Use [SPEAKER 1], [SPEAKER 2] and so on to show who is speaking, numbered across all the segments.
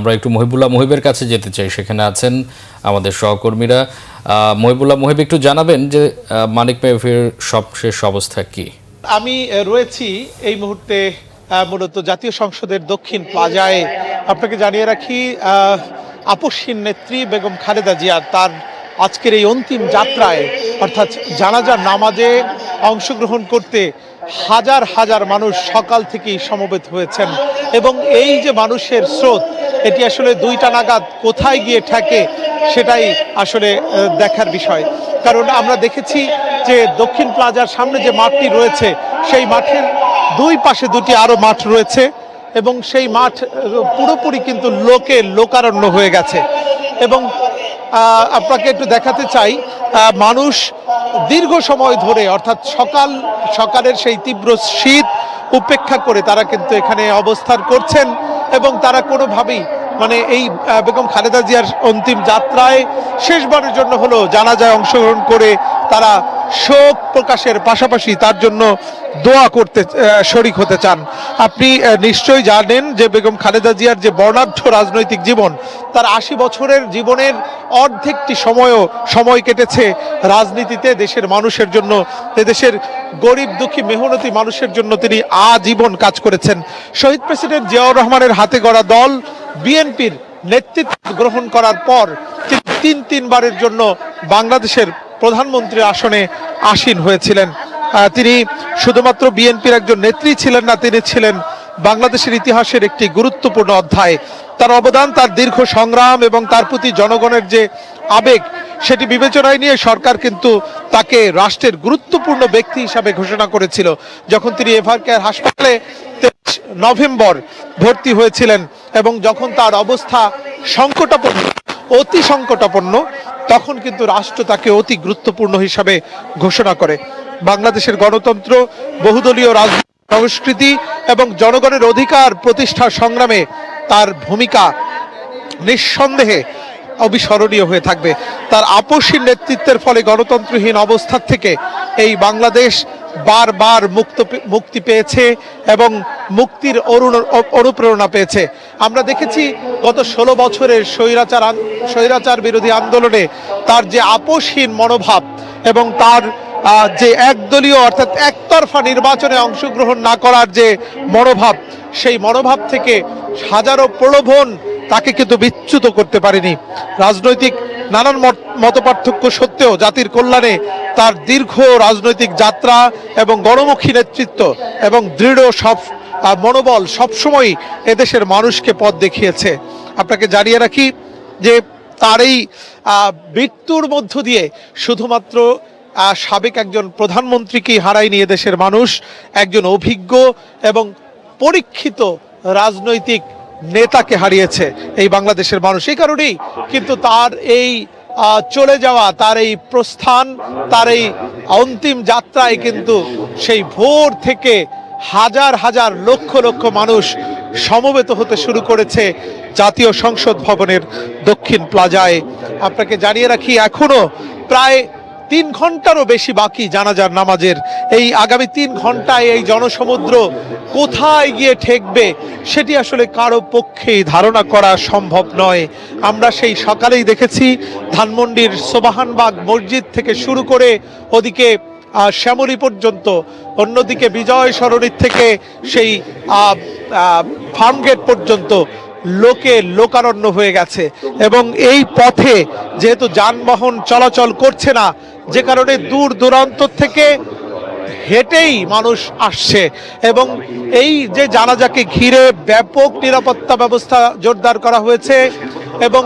[SPEAKER 1] আমরা একটু মহিবের কাছে যেতে চাই, সেখানে আছেন আমাদের সহকর্মীরা। মহিব একটু জানাবেন যে মানিক মেহফির সবশেষ অবস্থা কি?
[SPEAKER 2] আমি রয়েছি এই মুহূর্তে মূলত জাতীয় সংসদের দক্ষিণ প্লাজায়। আপনাকে জানিয়ে রাখি, আপসহীন নেত্রী বেগম খালেদা জিয়া তার আজকের এই অন্তিম যাত্রায় অর্থাৎ জানাজার নামাজে অংশগ্রহণ করতে হাজার হাজার মানুষ সকাল থেকেই সমবেত হয়েছেন। এবং এই যে মানুষের স্রোত, এটি আসলে 2টা নাগাদ কোথায় গিয়ে ঠেকে সেটাই আসলে দেখার বিষয়। কারণ আমরা দেখেছি যে দক্ষিণ প্লাজার সামনে যে মাঠটি রয়েছে, সেই মাঠের দুই পাশে দুটি আরো মাঠ রয়েছে এবং সেই মাঠ পুরোপুরি কিন্তু লোকারণ্য হয়ে গেছে। এবং আপনাকে একটু দেখাতে চাই, মানুষ দীর্ঘ সময় ধরে অর্থাৎ সকালের সেই তীব্র শীত উপেক্ষা করে তারা কিন্তু এখানে অবস্থান করছেন এবং তারা কোনোভাবেই এই বেগম খালেদা জিয়ার অন্তিম যাত্রায় শেষবারের জন্য হলো জানাজায় অংশগ্রহণ করে তারা শোক প্রকাশের পাশাপাশি তার জন্য দোয়া করতে শরিক হতে চান। আপনি নিশ্চয়ই জানেন যে বেগম খালেদা জিয়ার যে বর্ণাঢ্য রাজনৈতিক জীবন, তার 80 বছরের জীবনের অর্ধেকটি সময় কেটেছে রাজনীতিতে। দেশের মানুষের জন্য, দেশের গরিব দুঃখী মেহনতি মানুষের জন্য তিনি আজীবন কাজ করেছেন। শহীদ প্রেসিডেন্ট জিয়াউর রহমানের হাতে গড়া দল বিএনপির নেতৃত্ব গ্রহণ করার পর তিনি তিনবারের জন্য বাংলাদেশের প্রধানমন্ত্রী আসনে আসীন হয়েছিলেন। তিনি শুধুমাত্র বিএনপির একজন নেত্রী ছিলেন না, তিনি ছিলেন বাংলাদেশের ইতিহাসের একটি গুরুত্বপূর্ণ অধ্যায়। তার অবদান, তার দীর্ঘ সংগ্রাম এবং তার প্রতি জনগণের যে আবেগ, সেটি বিবেচনায় নিয়ে সরকার কিন্তু তাকে রাষ্ট্রের গুরুত্বপূর্ণ ব্যক্তি হিসাবে ঘোষণা করেছিল। যখন তিনি এভারকেয়ার হাসপাতালে 23 নভেম্বর ভর্তি হয়েছিলেন এবং যখন তার অবস্থা অতি সংকটাপন্ন, তখন কিন্তু রাষ্ট্র তাকে অতি গুরুত্বপূর্ণ হিসাবে ঘোষণা করে। বাংলাদেশের গণতন্ত্র, বহুদলীয় রাজনৈতিক সংস্কৃতি এবং জনগণের অধিকার প্রতিষ্ঠার সংগ্রামে তার ভূমিকা নিঃসন্দেহে অবিস্মরণীয় হয়ে থাকবে। তার আপসহীন নেতৃত্বের ফলে গণতন্ত্রহীন অবস্থা থেকে এই বাংলাদেশ বারবার মুক্তি পেয়েছে এবং মুক্তির অনুপ্রেরণা পেয়েছে। আমরা দেখেছি গত 16 বছরের স্বৈরাচার বিরোধী আন্দোলনে তার যে আপসহীন মনোভাব এবং তার যে একদলীয় অর্থাৎ একতরফা নির্বাচনে অংশগ্রহণ না করার যে মনোভাব, সেই মনোভাব থেকে হাজারো প্রলোভন তাকে কিন্তু বিচ্যুত করতে পারেনি। রাজনৈতিক নানান মতপার্থক্য সত্ত্বেও জাতির কল্যাণে তার দীর্ঘ রাজনৈতিক যাত্রা এবং গণমুখী নেতৃত্ব এবং দৃঢ় মনোবল সবসময় এদেশের মানুষকে পথ দেখিয়েছে। আপনাকে জানিয়ে রাখি যে তার এই মৃত্যুর মধ্য দিয়ে শুধুমাত্র সাবেক একজন প্রধানমন্ত্রীকেই হারায়নি এদেশের মানুষ, একজন অভিজ্ঞ এবং পরীক্ষিত রাজনৈতিক নেতাকে হারিয়েছে এই বাংলাদেশের মানুষ। এই কারণেই কিন্তু তার এই চলে যাওয়া, তার এই প্রস্থান, তার এই অন্তিম যাত্রায় কিন্তু সেই ভোর থেকে হাজার হাজার লক্ষ লক্ষ মানুষ সমবেত হতে শুরু করেছে জাতীয় সংসদ ভবনের দক্ষিণ প্লাজায়। আপনাকে জানিয়ে রাখি, এখনো প্রায় 3 ঘন্টারও বেশি বাকি জানাজার নামাজের। এই আগামী 3 ঘন্টায় এই জনসমুদ্র কোথায় গিয়ে ঠেকবে সেটি আসলে কারো পক্ষেই ধারণা করা সম্ভব নয়। আমরা সেই সকালেই দেখেছি ধানমন্ডির সোবাহানবাগ মসজিদ থেকে শুরু করে ওদিকে শ্যামলী পর্যন্ত, অন্যদিকে বিজয় সরণির থেকে সেই ফার্মগেট পর্যন্ত লোকারণ্য হয়ে গেছে। এবং এই পথে যেহেতু যানবাহন চলাচল করছে না, যে কারণে দূর দূরান্ত থেকে হেঁটেই মানুষ আসছে এবং এই যে জানাজাকে ঘিরে ব্যাপক নিরাপত্তা ব্যবস্থা জোরদার করা হয়েছে এবং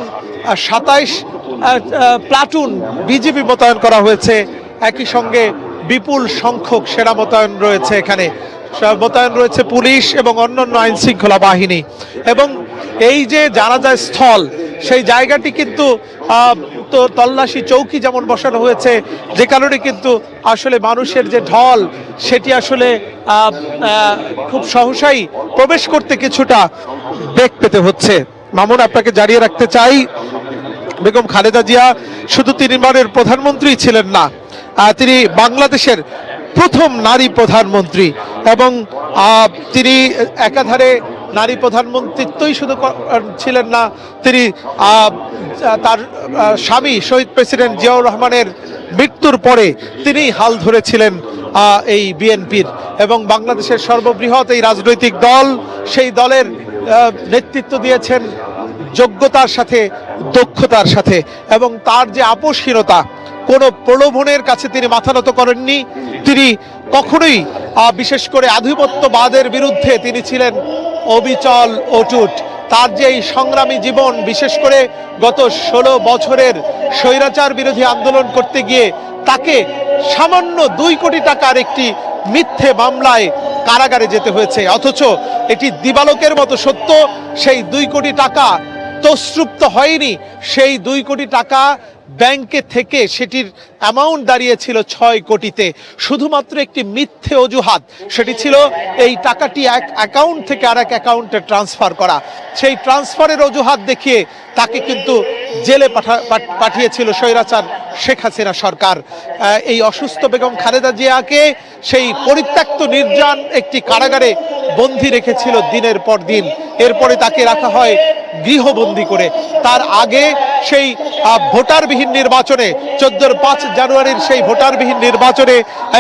[SPEAKER 2] 27 প্লাটুন বিজিবি মোতায়েন করা হয়েছে। একই সঙ্গে বিপুল সংখ্যক সেনা মোতায়েন রয়েছে, এখানে মোতায়েন রয়েছে পুলিশ এবং অন্যান্য আইন শৃঙ্খলা বাহিনী। এবং এই যে জানাজা স্থল, সেই জায়গাটি কিন্তু তো তল্লাশি চৌকি যেমন বসানো হয়েছে, যে কারণে কিন্তু আসলে মানুষের যে ঢল, সেটি আসলে খুব সহসাই প্রবেশ করতে কিছুটা বেগ পেতে হচ্ছে। মামুন, আপনাকে জানিয়ে রাখতে চাই, বেগম খালেদা জিয়া শুধু তিনবারের প্রধানমন্ত্রী ছিলেন না, তিনি বাংলাদেশের প্রথম নারী প্রধানমন্ত্রী এবং তিনি একাধারে নারী প্রধানমন্ত্রিত্বই শুধু ছিলেন না, তিনি তার স্বামী শহীদ প্রেসিডেন্ট জিয়াউর রহমানের মৃত্যুর পরে তিনি হাল ধরেছিলেন এই বিএনপির, এবং বাংলাদেশের সর্ববৃহৎ এই রাজনৈতিক দল, সেই দলের নেতৃত্ব দিয়েছেন যোগ্যতার সাথে, দক্ষতার সাথে, এবং তার যে আপোষহীনতা, কোনো প্রলোভনের কাছে তিনি মাথা নত করেননি। তিনি কখনোই বিশেষ করে আধিপত্যবাদের বিরুদ্ধে তিনি ছিলেন অবিচল, অটুট। তার যে এই সংগ্রামী জীবন, বিশেষ করে গত 16 বছরের স্বৈরাচার বিরোধী আন্দোলন করতে গিয়ে তাকে সামান্য 2 কোটি টাকার একটি মিথ্যে মামলায় কারাগারে যেতে হয়েছে, অথচ এটি দিবালোকের মতো সত্য, সেই 2 কোটি টাকা তছরূপ্ত হয়নি। সেই 2 কোটি টাকা ব্যাংকে থেকে সেটির অ্যামাউন্ট দাঁড়িয়েছিল 6 কোটিতে, শুধুমাত্র একটি মিথ্যে অজুহাত, সেটি ছিল এই টাকাটি এক অ্যাকাউন্ট থেকে আরেক অ্যাকাউন্টে ট্রান্সফার করা। সেই ট্রান্সফারের অজুহাত দেখিয়ে তাকে কিন্তু জেলে পাঠিয়েছিল স্বৈরাচার শেখ হাসিনা সরকার। এই অসুস্থ বেগম খালেদা জিয়াকে সেই পরিত্যক্ত নির্জন একটি কারাগারে বন্দী রেখেছিল দিনের পর দিন। এরপরে তাকে রাখা হয় গৃহবন্দী করে। তার আগে সেই ভোটারবিহীন নির্বাচনে, 14 5 জানুয়ারির সেই ভোটারবিহীন নির্বাচনে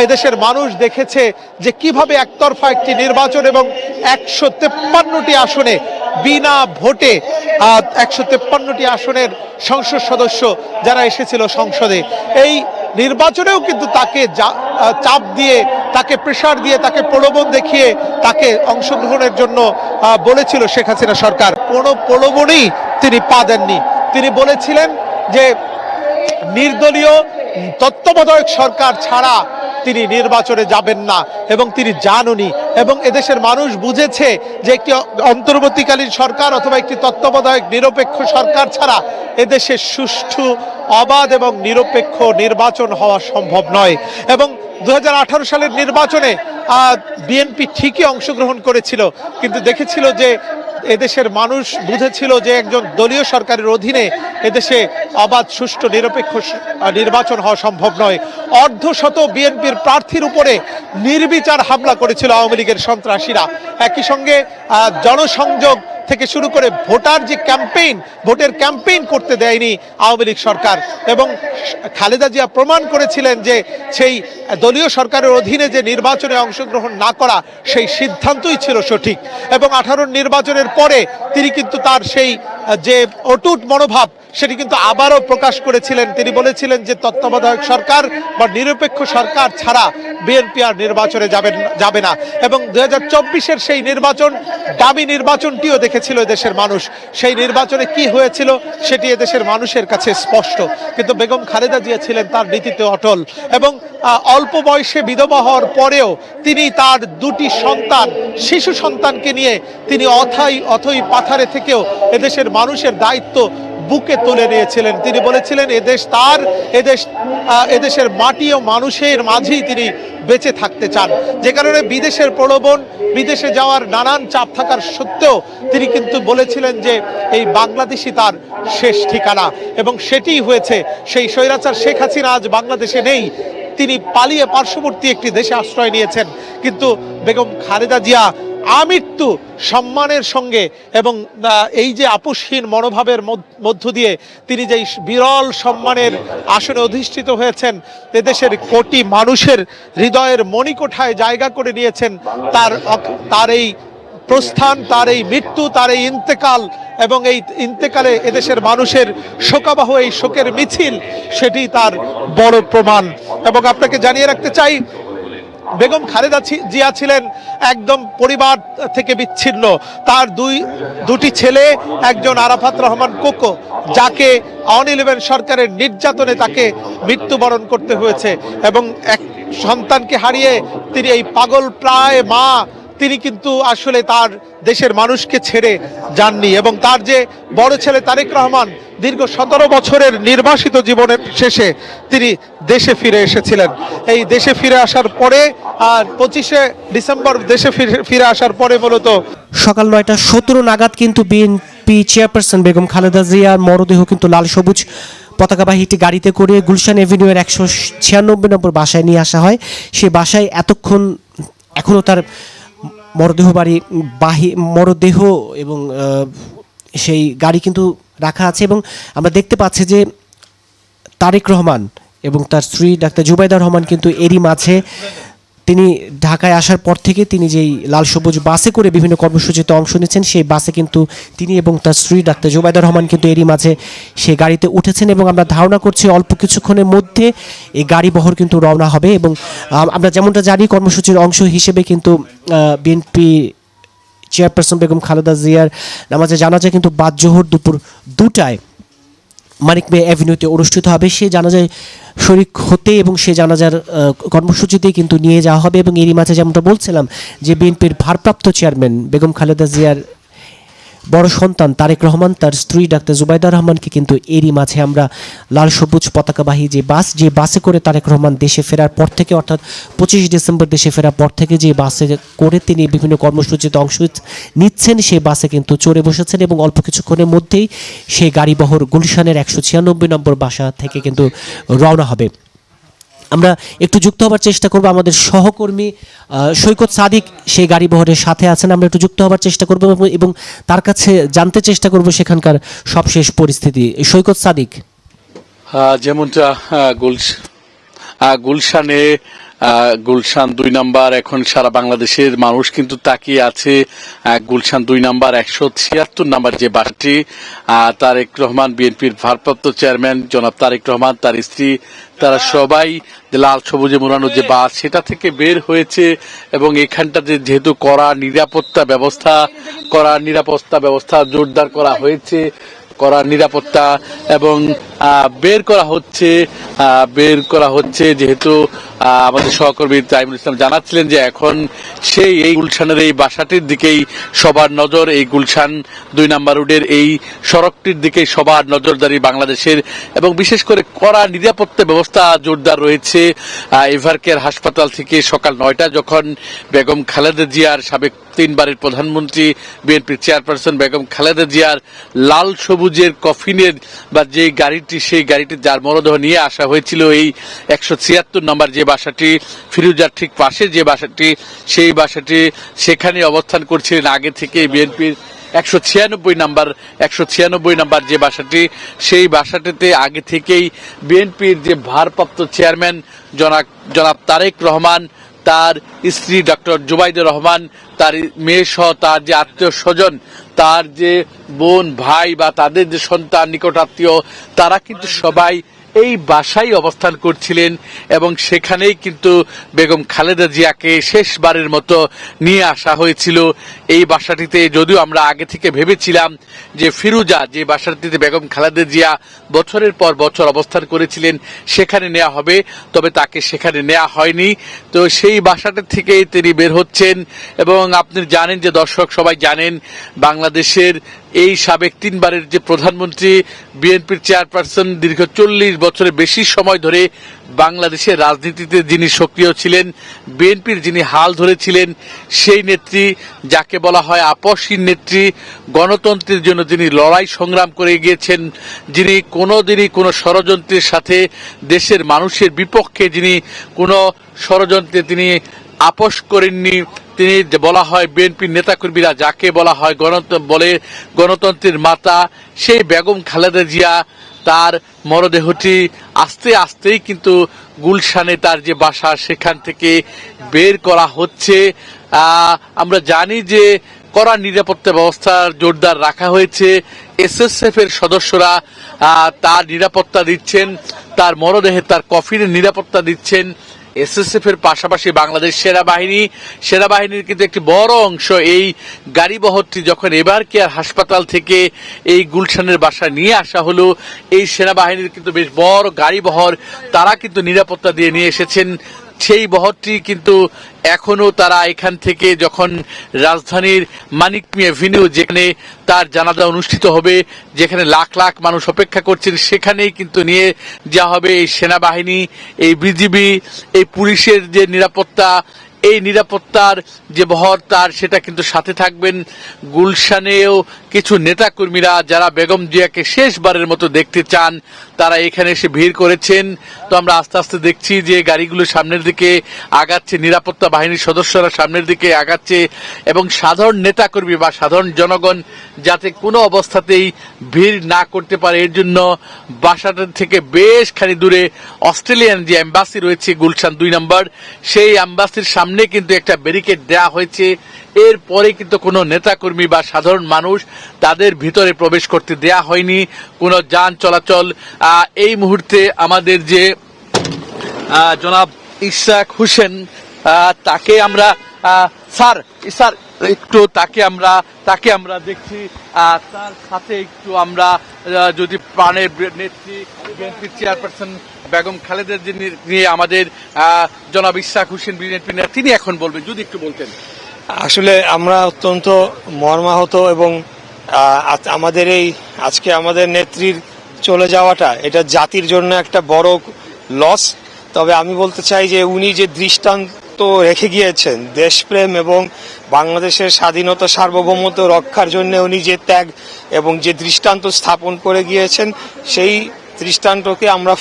[SPEAKER 2] এদেশের মানুষ দেখেছে যে কিভাবে একতরফা একটি নির্বাচন এবং 153টি আসনে বিনা ভোটে 153টি আসনের সংসদ সদস্য যারা এসেছিল সংসদে, এই নির্বাচনেও কিন্তু তাকে চাপ দিয়ে, তাকে প্রেসার দিয়ে, তাকে প্রলোভন দেখিয়ে তাকে অংশগ্রহণের জন্য বলেছিল শেখ হাসিনা সরকার। কোনো প্রলোভনই তিনি পা দেননি। তিনি বলেছিলেন যে নির্দলীয় তত্ত্বাবধায়ক সরকার ছাড়া তিনি নির্বাচনে যাবেন না, এবং তিনি জাননি, এবং এদেশের মানুষ বুঝেছে যে একটি অন্তর্বর্তীকালীন সরকার অথবা একটি তত্ত্বাবধায়ক নিরপেক্ষ সরকার ছাড়া এদেশে সুষ্ঠু, অবাধ এবং নিরপেক্ষ নির্বাচন হওয়া সম্ভব নয়। এবং 2018 সালের নির্বাচনে বিএনপি ঠিকই অংশগ্রহণ করেছিল, কিন্তু দেখেছিল যে এদেশের মানুষ বুঝেছিল যে একজন দলীয় সরকারের অধীনে এদেশে অবাধ, সুষ্ঠু, নিরপেক্ষ নির্বাচন হওয়া সম্ভব নয়। অর্ধশত বিএনপির প্রার্থীর উপরে নির্বিচার হামলা করেছিল আওয়ামী লীগের সন্ত্রাসীরা। একই সঙ্গে জনসংযোগ থেকে শুরু করে ভোটার যে ক্যাম্পেইন, ভোটের ক্যাম্পেইন করতে দেয়নি আওয়ামী লীগ সরকার, এবং খালেদা জিয়া প্রমাণ করেছিলেন যে সেই দলীয় সরকারের অধীনে যে নির্বাচনে অংশগ্রহণ না করা, সেই সিদ্ধান্তই ছিল সঠিক। এবং 18 নির্বাচনের পরে তিনি কিন্তু তার সেই যে অটুট মনোভাব, সেটি কিন্তু আবারও প্রকাশ করেছিলেন। তিনি বলেছিলেন যে তত্ত্বাবধায়ক সরকার বা নিরপেক্ষ সরকার ছাড়া বিএনপি আর নির্বাচনে যাবে না। এবং 2024-এর সেই নির্বাচন, দামি নির্বাচনটিও দেখেছিল দেশের মানুষ। সেই নির্বাচনে কি হয়েছিল সেটি এদেশের মানুষের কাছে স্পষ্ট, কিন্তু বেগম খালেদা জিয়া ছিলেন তার নীতিতে অটল। এবং অল্প বয়সে বিধবা হওয়ার পরেও তিনি তার 2টি সন্তান, শিশু সন্তানকে নিয়ে তিনি অথই পাথারে থেকেও এদেশের মানুষের দায়িত্ব বুকে তুলে নিয়েছিলেন। তিনি বলেছিলেন এদেশ তার, এদেশের মাটি ও মানুষের মাঝেই তিনি বেঁচে থাকতে চান। যে কারণে বিদেশের প্রলোভন, বিদেশে যাওয়ার নানান চাপ থাকার সত্ত্বেও তিনি কিন্তু বলেছিলেন যে এই বাংলাদেশই তার শেষ ঠিকানা, এবং সেটিই হয়েছে। সেই স্বৈরাচার শেখ হাসিনা আজ বাংলাদেশে নেই, তিনি পালিয়ে পার্শ্ববর্তী একটি দেশে আশ্রয় নিয়েছেন। কিন্তু বেগম খালেদা জিয়া আমৃত্যু সম্মানের সঙ্গে এবং এই যে আপোষহীন মনোভাবের মধ্য দিয়ে তিনি যে বিরল সম্মানের আসনে অধিষ্ঠিত হয়েছেন, এদেশের কোটি মানুষের হৃদয়ের মণিকোঠায় জায়গা করে নিয়েছেন, তার এই প্রস্থান, তার এই মৃত্যু, তার এই ইন্তেকাল, এবং এই ইন্তেকালে এদেশের মানুষের শোকাবহ এই শোকের মিছিল, সেটি তার বড় প্রমাণ। এবং আপনাকে জানিয়ে রাখতে চাই, বেগম খালেদা জিয়া ছিলেন একদম পরিবার থেকে বিচ্ছিন্ন। তার দুটি ছেলে, একজন আরাফাত রহমান কোকো, যাকে আওয়ামী লীগ সরকারের নির্যাতনে তাকে মৃত্যুবরণ করতে হয়েছে, এবং এক সন্তানকে হারিয়ে তিনি এই পাগল প্রায় মা, তিনি কিন্তু আসলে তার দেশের মানুষকে ছেড়ে যাননি। এবং তার যে বড় ছেলে তারেক রহমান দীর্ঘ 17 বছরের নির্বাসিত জীবনের শেষে তিনি দেশে ফিরে এসেছিলেন। এই দেশে ফিরে আসার পরে আর 25শে ডিসেম্বর দেশে ফিরে আসার পরে মূলত
[SPEAKER 3] সকাল 9:17 নাগাদ কিন্তু বিএনপি চেয়ারপারসন বেগম খালেদা জিয়ার মরদেহ কিন্তু লাল সবুজ পতাকাবাহী একটি গাড়িতে করে গুলশান এভিনিউয়ের 196 নম্বর বাসায় নিয়ে আসা হয়। সেই বাসায় এখনও তার মরদেহ এবং সেই গাড়ি কিন্তু রাখা আছে এবং আমরা দেখতে পাচ্ছি যে তারেক রহমান এবং তার স্ত্রী ডাক্তার জুবাইদা রহমান কিন্তু এরই মাঝে তিনি ঢাকায় আসার পর থেকে তিনি যেই লাল সবুজ বাসে করে বিভিন্ন কর্মসূচিতে অংশ নিচ্ছেন সেই বাসে কিন্তু তিনি এবং তার স্ত্রী ডাক্তার জুবাইদা রহমান কিন্তু এরই মাঝে সেই গাড়িতে উঠেছেন এবং আমরা ধারণা করছি অল্প কিছুক্ষণের মধ্যে এই গাড়ি বহর কিন্তু রওনা হবে এবং আমরা যেমনটা জানি কর্মসূচির অংশ হিসেবে কিন্তু বিএনপি চেয়ারপারসন বেগম খালেদা জিয়ার নামাজে জানাজা কিন্তু বাদ জোহর দুপুর 2টায় মানিক মে অ্যাভিনিউতে অনুষ্ঠিত হবে। সেই জানাজায় শরিক হতে এবং সেই জানাজার কর্মসূচিতেই কিন্তু নিয়ে যাওয়া হবে এবং এরই মাঝে যেমনটা বলছিলাম যে বিএনপির ভারপ্রাপ্ত চেয়ারম্যান বেগম খালেদা জিয়ার বড় সন্তান তারেক রহমান তার স্ত্রী ডাক্তার জুবাইদা রহমানকে কিন্তু এরই মাঝে আমরা লাল সবুজ পতাকাবাহী যে বাসে করে তারেক রহমান দেশে ফেরার পর থেকে অর্থাৎ 25 ডিসেম্বর দেশে ফেরার পর থেকে যে বাসে করে তিনি বিভিন্ন কর্মসূচিতে অংশ নিচ্ছেন সেই বাসে কিন্তু চড়ে বসেছেন এবং অল্প কিছুক্ষণের মধ্যেই সেই গাড়িবহর গুলশানের 196 নম্বর বাসা থেকে কিন্তু রওনা হবে। আমরা একটু যুক্ত হবার চেষ্টা করব, আমাদের সহকর্মী সৈকত সাদিক সেই গাড়িবহরের সাথে আছেন, আমরা একটু যুক্ত হবার চেষ্টা করব এবং তার কাছে জানতে চেষ্টা করব সেখানকার সবশেষ পরিস্থিতি। সৈকত সাদিক,
[SPEAKER 4] যেমনটা গুলশানে গুলশান 2 নম্বর এখন সারা বাংলাদেশের মানুষ কিন্তু তাকিয়ে আছে গুলশান 2 নম্বর 176 নম্বর যে বাসটি তারেক রহমান বিএনপির ভারপ্রাপ্ত চেয়ারম্যান জনাব তারেক রহমান তার স্ত্রী তারা সবাই লাল সবুজে মোড়ানো যে বাস সেটা থেকে বের হয়েছে এবং এখানটাতে যেহেতু কড়া নিরাপত্তা ব্যবস্থা জোরদার করা হয়েছে, করা নিরাপত্তা এবং বের করা হচ্ছে যেহেতু আমাদের সহকর্মী তাইমুল ইসলাম জানাচ্ছিলেন যে এখন এই গুলশানের এই বাসাটির দিকেই সবার নজর, এই গুলশান 2 নম্বর রোডের এই সড়কটির দিকেই সবার নজরদারি বাংলাদেশের এবং বিশেষ করে কড়া নিরাপত্তা ব্যবস্থা জোরদার রয়েছে। এভারকেয়ার হাসপাতাল থেকে সকাল 9টা যখন বেগম খালেদা জিয়ার সাবেক 3বারের প্রধানমন্ত্রী বিএনপির চেয়ারপারসন বেগম খালেদা জিয়ার লাল সবুজের কফিনের বা যে গাড়িটি সেই গাড়িটি যার মরদেহ নিয়ে আসা হয়েছিল এই 176 নম্বর যে বাসাটি ফিরোজার ঠিক পাশে যে বাসাটি সেই বাসাটি সেখানে অবস্থান করছিলেন আগে থেকে বিএনপির 196 নম্বর যে বাসাটি সেই বাসাটিতে আগে থেকেই বিএনপির যে ভারপ্রাপ্ত চেয়ারম্যান জনাব তারেক রহমান তার স্ত্রী ডক্টর জুবাইদা রহমান তার মেয়ে সহ তার যে আত্মীয় স্বজন তার যে বোন ভাই বা তাদের যে সন্তান নিকট আত্মীয় তারা কিন্তু সবাই এই বাসায় অবস্থান করছিলেন এবং সেখানেই কিন্তু বেগম খালেদা জিয়াকে শেষবারের মতো নিয়ে আসা হয়েছিল। এই বাসাটিতে যদিও আমরা আগে থেকে ভেবেছিলাম যে ফিরোজা যে বাসাটিতে বেগম খালেদা জিয়া বছরের পর বছর অবস্থান করেছিলেন সেখানে নেওয়া হবে, তবে তাকে সেখানে নেওয়া হয়নি। তো সেই বাসাটি থেকেই তিনি বের হচ্ছেন এবং আপনি জানেন যে দর্শক সবাই জানেন বাংলাদেশের এই সাবেক 3বারের যে প্রধানমন্ত্রী বিএনপির চেয়ারপারসন দীর্ঘ 40 বছরের বেশি সময় ধরে বাংলাদেশের রাজনীতিতে যিনি সক্রিয় ছিলেন, বিএনপির যিনি হাল ধরেছিলেন সেই নেত্রী যাকে বলা হয় আপসহীন নেত্রী, গণতন্ত্রের জন্য যিনি লড়াই সংগ্রাম করে গিয়েছেন, যিনি কোনোদিনই কোনো ষড়যন্ত্রের সাথে দেশের মানুষের বিপক্ষে যিনি কোনো ষড়যন্ত্রে তিনি আপোষ করেননি, তিনি বলা হয় বিএনপির নেতাকর্মীরা যাকে বলা হয় গণতন্ত্রের মাতা, সেই বেগম খালেদা জিয়া তার মরদেহটি আস্তে আস্তেই কিন্তু গুলশানে তার যে বাসা সেখান থেকে বের করা হচ্ছে। আমরা জানি যে কড়া নিরাপত্তা ব্যবস্থা জোরদার রাখা হয়েছে, এসএসএফ এর সদস্যরা তার নিরাপত্তা দিচ্ছেন, তার মরদেহে তার কফিনের নিরাপত্তা দিচ্ছেন। এসএসএফ এর পাশাপাশি বাংলাদেশ সেনাবাহিনীর কিন্তু একটি বড় অংশ এই গাড়িবহরটি যখন এভারকেয়ার হাসপাতাল থেকে এই গুলশানের বাসায় নিয়ে আসা হলো, এই সেনাবাহিনীর কিন্তু বেশ বড় গাড়িবহর তারা কিন্তু নিরাপত্তা দিয়ে নিয়ে এসেছেন। সেই বহরটি কিন্তু এখনো তারা এখান থেকে যখন রাজধানীর মানিক মে অ্যাভিনিউ যেখানে তার জানাজা অনুষ্ঠিত হবে, যেখানে লাখ লাখ মানুষ অপেক্ষা করছেন, সেখানেই কিন্তু নিয়ে যাওয়া হবে। এই সেনাবাহিনী, এই বিজিবি, এই পুলিশের যে নিরাপত্তা, এই নিরাপত্তার যে বহর তার সেটা কিন্তু সাথে থাকবেন। গুলশানেও কিছু নেতাকর্মীরা যারা বেগম জিয়াকে শেষবারের মতো দেখতে চান তারা এখানে এসে ভিড় করেছেন। তো আমরা আস্তে আস্তে দেখছি যে গাড়িগুলো সামনের দিকে আগাচ্ছে, নিরাপত্তা বাহিনীর সদস্যরা সামনের দিকে আগাচ্ছে এবং সাধারণ নেতাকর্মী বা সাধারণ জনগণ যাতে কোনো অবস্থাতেই ভিড় না করতে পারে এর জন্য বাসাটা থেকে বেশ খানি দূরে অস্ট্রেলিয়ান যে এম্বাসি রয়েছে গুলশান 2 নম্বর, সেই এম্বাসির সামনে কিন্তু একটা ব্যারিকেড দেওয়া হয়েছে। এরপরে কিন্তু কোনো নেতাকর্মী বা সাধারণ মানুষ তাদের ভিতরে প্রবেশ করতে দেয়া হয়নি, কোনো যান চলাচল। এই মুহূর্তে আমাদের যে জনাব ইশরাক হোসেন তাকে আমরা স্যার একটু তাকে আমরা দেখছি, তার সাথে একটু আমরা যদি প্রাণের নেত্রী বিএনপি চেয়ারপারসন বেগম খালেদা নিয়ে আমাদের জনাব ইশরাক হোসেন বিএনপি তিনি এখন বলবেন, যদি একটু বলতেন।
[SPEAKER 5] আসলে আমরা অত্যন্ত মর্মাহত এবং আমাদের এই আজকে আমাদের নেত্রীর চলে যাওয়াটা এটা জাতির জন্য একটা বড় লস। তবে আমি বলতে চাই যে উনি যে দৃষ্টান্ত রেখে গিয়েছেন দেশপ্রেম এবং বাংলাদেশের স্বাধীনতা সার্বভৌমত্ব রক্ষার জন্য উনি যে ত্যাগ এবং যে দৃষ্টান্ত স্থাপন করে গিয়েছেন সেই দৃষ্টান্তকে আমরা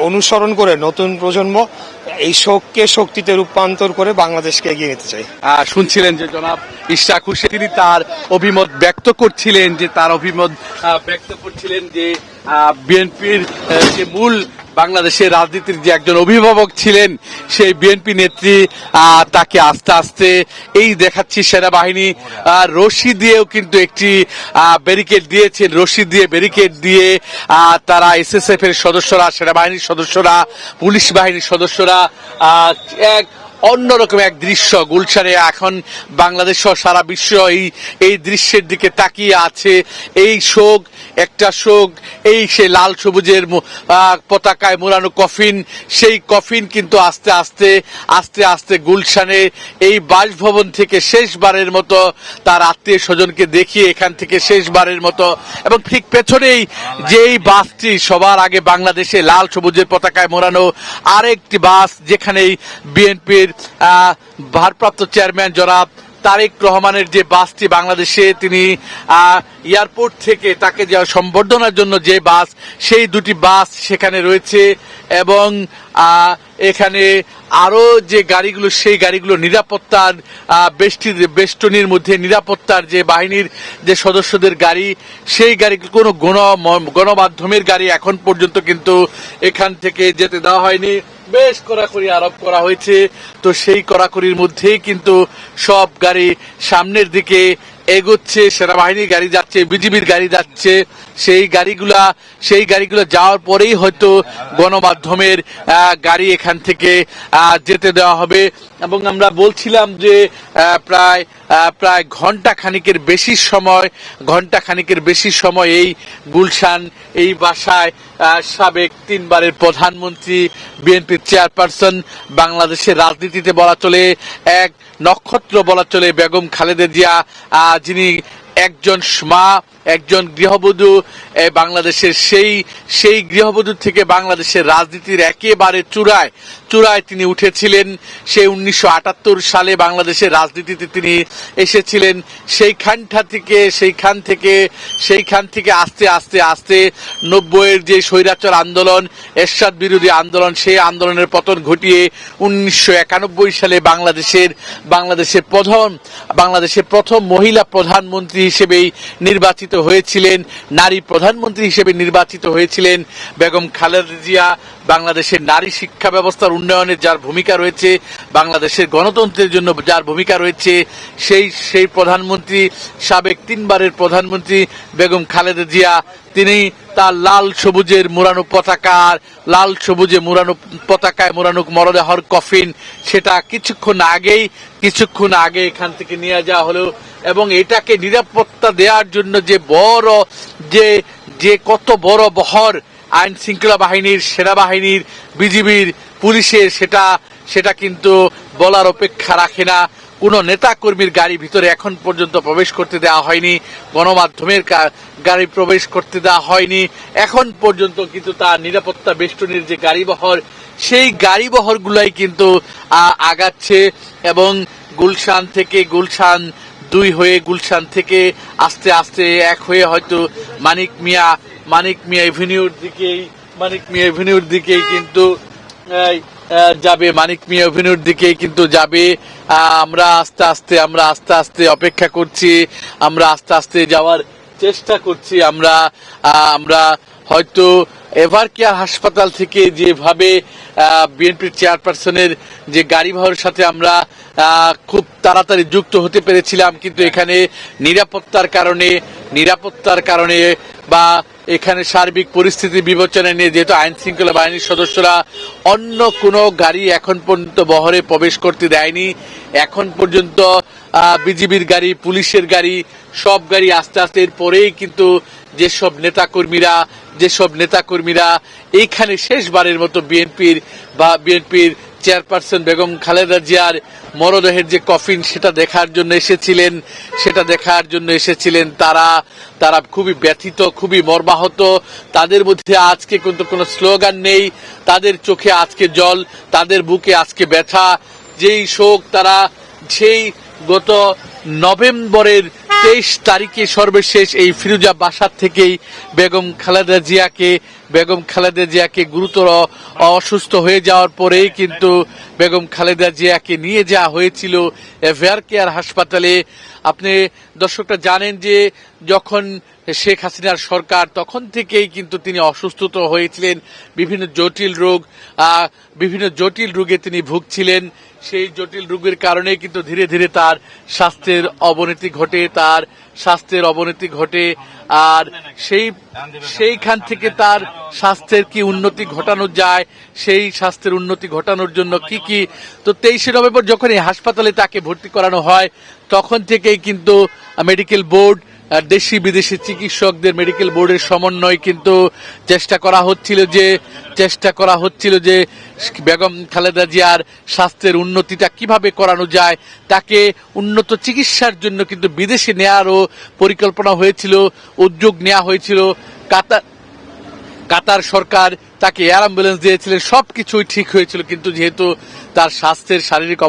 [SPEAKER 5] অনুসরণ করে নতুন প্রজন্ম এই শোককে শক্তিতে রূপান্তর করে বাংলাদেশকে এগিয়ে নিতে চাই।
[SPEAKER 4] শুনছিলেন যে জনাব ইশরাক হোসেন তিনি তার অভিমত ব্যক্ত করছিলেন যে বিএনপির যে মূল বাংলাদেশের রাজনীতির যে একজন অভিভাবক ছিলেন সেই বিএনপি নেত্রী তাকে আস্তে আস্তে এই দেখাচ্ছি সেনাবাহিনী রশি দিয়েও কিন্তু একটি ব্যারিকেড দিয়েছেন, রশি দিয়ে ব্যারিকেড দিয়ে তারা এসএসএফ এর সদস্যরা, সেনাবাহিনীর সদস্যরা, পুলিশ বাহিনীর সদস্যরা এক অন্যরকম এক দৃশ্য গুলশানে এখন বাংলাদেশ সহ সারা বিশ্ব এই দৃশ্যের দিকে তাকিয়ে আছে। এই শোক, একটা শোক, এই সে লাল সবুজের পতাকায় মোড়ানো কফিন, সেই কফিন কিন্তু আস্তে আস্তে আস্তে গুলশানে এই বাসভবন থেকে শেষবারের মতো তার আত্মীয় স্বজনকে দেখিয়ে এখান থেকে শেষবারের মতো, এবং ঠিক পেছনেই যেই বাসটি সবার আগে বাংলাদেশে লাল সবুজের পতাকায় মোড়ানো আরেকটি বাস, যেখানেই বিএনপির ভারপ্রাপ্ত চেয়ারম্যান জনাব তারেক রহমানের যে বাসটি বাংলাদেশে তিনি এয়ারপোর্ট থেকে তাকে যাওয়া সম্বর্ধনার জন্য যে বাস, সেই দুটি বাস সেখানে রয়েছে। এবং এখানে আরো যে গাড়িগুলো, সেই গাড়িগুলো নিরাপত্তার বেষ্টনীর মধ্যে নিরাপত্তার যে বাহিনীর যে সদস্যদের গাড়ি, সেই গাড়িগুলো কোনো গণমাধ্যমের গাড়ি এখন পর্যন্ত কিন্তু এখান থেকে যেতে দেওয়া হয়নি, বেশ কড়াকড়ি আরোপ করা হয়েছে। তো সেই কড়াকড়ির মধ্যেই কিন্তু সব গাড়ি সামনের দিকে এগোচ্ছে, সেনাবাহিনীর গাড়ি যাচ্ছে, বিজিবির গাড়ি যাচ্ছে। সেই গাড়িগুলো যাওয়ার পরেই হয়তো গণমাধ্যমের গাড়ি এখান থেকে যেতে দেওয়া হবে। এবং আমরা বলছিলাম যে প্রায় ঘন্টা খানিকের বেশি সময় এই গুলশান এই বাসায় সাবেক 3 বারের প্রধানমন্ত্রী, বিএনপির চেয়ারপারসন, বাংলাদেশের রাজনীতিতে বলা চলে এক নক্ষত্র বলা চলে বেগম খালেদা জিয়া, যিনি একজন মা, একজন গৃহবধূ, বাংলাদেশের সেই গৃহবধূ থেকে বাংলাদেশের রাজনীতির একেবারে চূড়ায় তিনি উঠেছিলেন। সে 1978 সালে বাংলাদেশের রাজনীতিতে তিনি এসেছিলেন। সেইখান থেকে আস্তে আস্তে 90-এর যে স্বৈরাচার আন্দোলন, এরশাদ বিরোধী আন্দোলন, সেই আন্দোলনের পতন ঘটিয়ে 1991 সালে বাংলাদেশের প্রথম মহিলা প্রধানমন্ত্রী হিসেবেই নির্বাচিত হয়েছিলেন, নারী প্রধানমন্ত্রী হিসেবে নির্বাচিত হয়েছিলেন বেগম খালেদা জিয়া। বাংলাদেশের নারী শিক্ষা ব্যবস্থার উন্নয়নে যার ভূমিকা রয়েছে, বাংলাদেশের গণতন্ত্রের জন্য যার ভূমিকা রয়েছে, সেই প্রধানমন্ত্রী, সাবেক 3 বারের প্রধানমন্ত্রী বেগম খালেদা জিয়া, তিনি তার লাল সবুজে মোড়ানো পতাকায় মোড়ানো মরদেহর কফিন, সেটা কিছুক্ষণ আগে এখান থেকে নিয়ে যাওয়া হলো। এবং এটাকে নিরাপত্তা দেওয়ার জন্য যে কত বড় বহর আইন শৃঙ্খলা বাহিনীর, সেনাবাহিনীর, বিজিবির, পুলিশের, সেটা কিন্তু বলার অপেক্ষা রাখে না। কোনো নেতা কর্মীর গাড়ি ভিতরে এখন পর্যন্ত প্রবেশ করতে দেওয়া হয়নি, গণমাধ্যমের গাড়ি প্রবেশ করতে দেওয়া হয়নি এখন পর্যন্ত। কিন্তু তার নিরাপত্তা বেষ্টনীর যে গাড়িবহর, সেই গাড়িবহরগুলাই কিন্তু আগাচ্ছে এবং গুলশান 2 হয়ে গুলশান থেকে আস্তে আস্তে এক হয়ে হয়তো মানিক মিয়া এভিনিউর দিকেই মানিক মিয়া এভিনিউর দিকেই কিন্তু যাবে, মানিক মিয়া এভিনিউর দিকেই কিন্তু যাবে। আমরা আস্তে আস্তে অপেক্ষা করছি, আমরা আস্তে আস্তে যাওয়ার চেষ্টা করছি। আমরা হয়তো এভার কেয়ার হাসপাতাল থেকে যেভাবে বিএনপির চেয়ারপারসনের যে গাড়ি ভাড়ার সাথে আমরা খুব তাড়াতাড়ি যুক্ত হতে পেরেছিলাম, কিন্তু এখানে নিরাপত্তার কারণে বা এখানে সার্বিক পরিস্থিতি বিবেচনায় নিয়ে যেহেতু আইন শৃঙ্খলা বাহিনীর সদস্যরা অন্য কোনো গাড়ি এখন পর্যন্ত বহরে প্রবেশ করতে দেয়নি। এখন পর্যন্ত বিজিবির গাড়ি, পুলিশের গাড়ি, সব গাড়ি আস্তে আস্তে এরপরেই কিন্তু যেসব নেতাকর্মীরা এইখানে শেষবারের মতো বিএনপির চেয়ারপারসন বেগম খালেদা জিয়ার মরদেহের যে কফিন সেটা দেখার জন্য এসেছিলেন তারা খুবই ব্যথিত, খুবই মর্মাহত। তাদের মধ্যে আজকে কিন্তু কোনো স্লোগান নেই, তাদের চোখে আজকে জল, তাদের বুকে আজকে ব্যথা। যেই শোক তারা সেই গত নভেম্বরের 23 তারিখে সর্বশেষ এই ফিরোজা বাসার থেকেই বেগম খালেদা জিয়াকে গুরুতর অসুস্থ হয়ে যাওয়ার পরেই কিন্তু বেগম খালেদা জিয়াকে নিয়ে যাওয়া হয়েছিল এভার কেয়ার হাসপাতালে। আপনি দর্শকরা জানেন যে যখন শেখ হাসিনার সরকার, তখন থেকেই কিন্তু তিনি অসুস্থ হয়েছিলেন, বিভিন্ন জটিল রোগে তিনি ভুগছিলেন। সেই জটিল রোগের কারণে কিন্তু ধীরে ধীরে তার স্বাস্থ্যের অবনতি ঘটে। আর সেইখান থেকে তার স্বাস্থ্যের কি উন্নতি ঘটানো যায়, সেই স্বাস্থ্যের উন্নতি ঘটানোর জন্য কি তো 23 নভেম্বর যখন এই হাসপাতালে তাকে ভর্তি করানো হয়, তখন থেকেই কিন্তু মেডিকেল বোর্ড, দেশি বিদেশি চিকিৎসকদের মেডিকেল বোর্ডের সমন্বয় কিন্তু চেষ্টা করা হচ্ছিল যে বেগম খালেদা জিয়ার স্বাস্থ্যের উন্নতিটা কিভাবে করানো যায়। তাকে উন্নত চিকিৎসার জন্য কিন্তু বিদেশে নেওয়ারও পরিকল্পনা হয়েছিল, উদ্যোগ নেওয়া হয়েছিল। কাতার সরকার তাকে এয়ার অ্যাম্বুলেন্স দিয়েছিলেন, সবকিছুই ঠিক হয়েছিল, কিন্তু যেহেতু তার স্বাস্থ্যের শারীরিক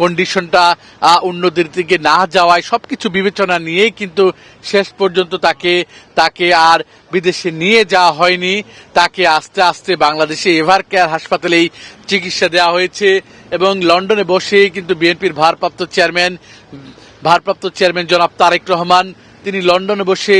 [SPEAKER 4] কন্ডিশনটা উন্নতির দিকে না যাওয়ায় সবকিছু বিবেচনা নিয়েই কিন্তু শেষ পর্যন্ত তাকে আর বিদেশে নিয়ে যাওয়া হয়নি। তাকে আস্তে আস্তে বাংলাদেশে এভার কেয়ার হাসপাতালেই চিকিৎসা দেওয়া হয়েছে এবং লন্ডনে বসেই কিন্তু বিএনপির ভারপ্রাপ্ত চেয়ারম্যান জনাব তারেক রহমান তিনি লন্ডনে বসে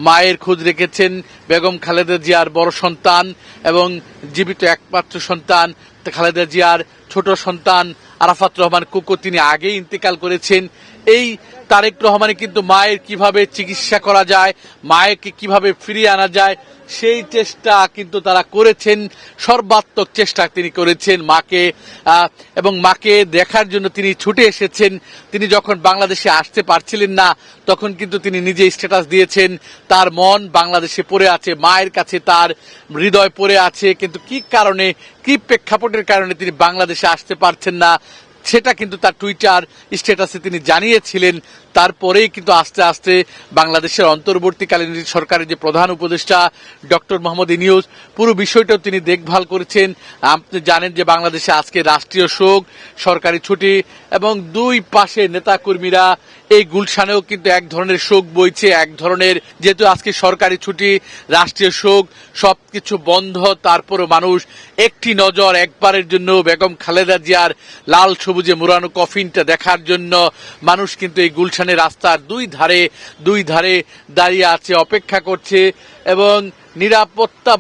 [SPEAKER 4] মায়ের খোঁজ রেখেছেন। বেগম খালেদা জিয়ার বড় সন্তান এবং জীবিত একমাত্র সন্তান খালেদা জিয়ার ছোট সন্তান আরাফাত রহমান কুকু, তিনি আগেই ইন্তেকাল করেছেন। এই তারেক রহমানে কিন্তু মায়ের কিভাবে চিকিৎসা করা যায়, মায়েরকে কিভাবে ফিরিয়ে আনা যায়, সেই চেষ্টা কিন্তু তারা করেছেন, সর্বাত্মক চেষ্টা তিনি করেছেন মাকে দেখার জন্য তিনি ছুটে এসেছেন। তিনি যখন বাংলাদেশে আসতে পারছিলেন না, তখন কিন্তু তিনি নিজে স্ট্যাটাস দিয়েছেন তার মন বাংলাদেশে পড়ে আছে, মায়ের কাছে তার হৃদয় পড়ে আছে, কিন্তু কি কারণে, কি প্রেক্ষাপটের কারণে তিনি বাংলাদেশে আসতে পারছেন না সেটা কিন্তু তার টুইটার স্ট্যাটাসে তিনি জানিয়েছিলেন। তারপরেই কিন্তু আস্তে আস্তে বাংলাদেশের অন্তর্বর্তীকালীন সরকারের যে প্রধান উপদেষ্টা ডক্টর মোহাম্মদ ইউনূস পুরো বিষয়টাও তিনি দেখভাল করেছেন। আপনি জানেন যে বাংলাদেশে আজকে রাষ্ট্রীয় শোক, সরকারি ছুটি এবং দুই পাশে নেতাকর্মীরা, এই গুলশানেও কিন্তু এক ধরনের শোক বইছে, এক ধরনের, যেহেতু আজকে সরকারি ছুটি, রাষ্ট্রীয় শোক, সবকিছু বন্ধ, তারপরও মানুষ একটি নজর একবারের জন্য বেগম খালেদা জিয়ার লাল সবুজে মোড়ানো কফিনটা দেখার জন্য মানুষ কিন্তু এই গুলশানের রাস্তার দুই ধারে দাঁড়িয়ে আছে, অপেক্ষা করছে। এবং নিরাপত্তা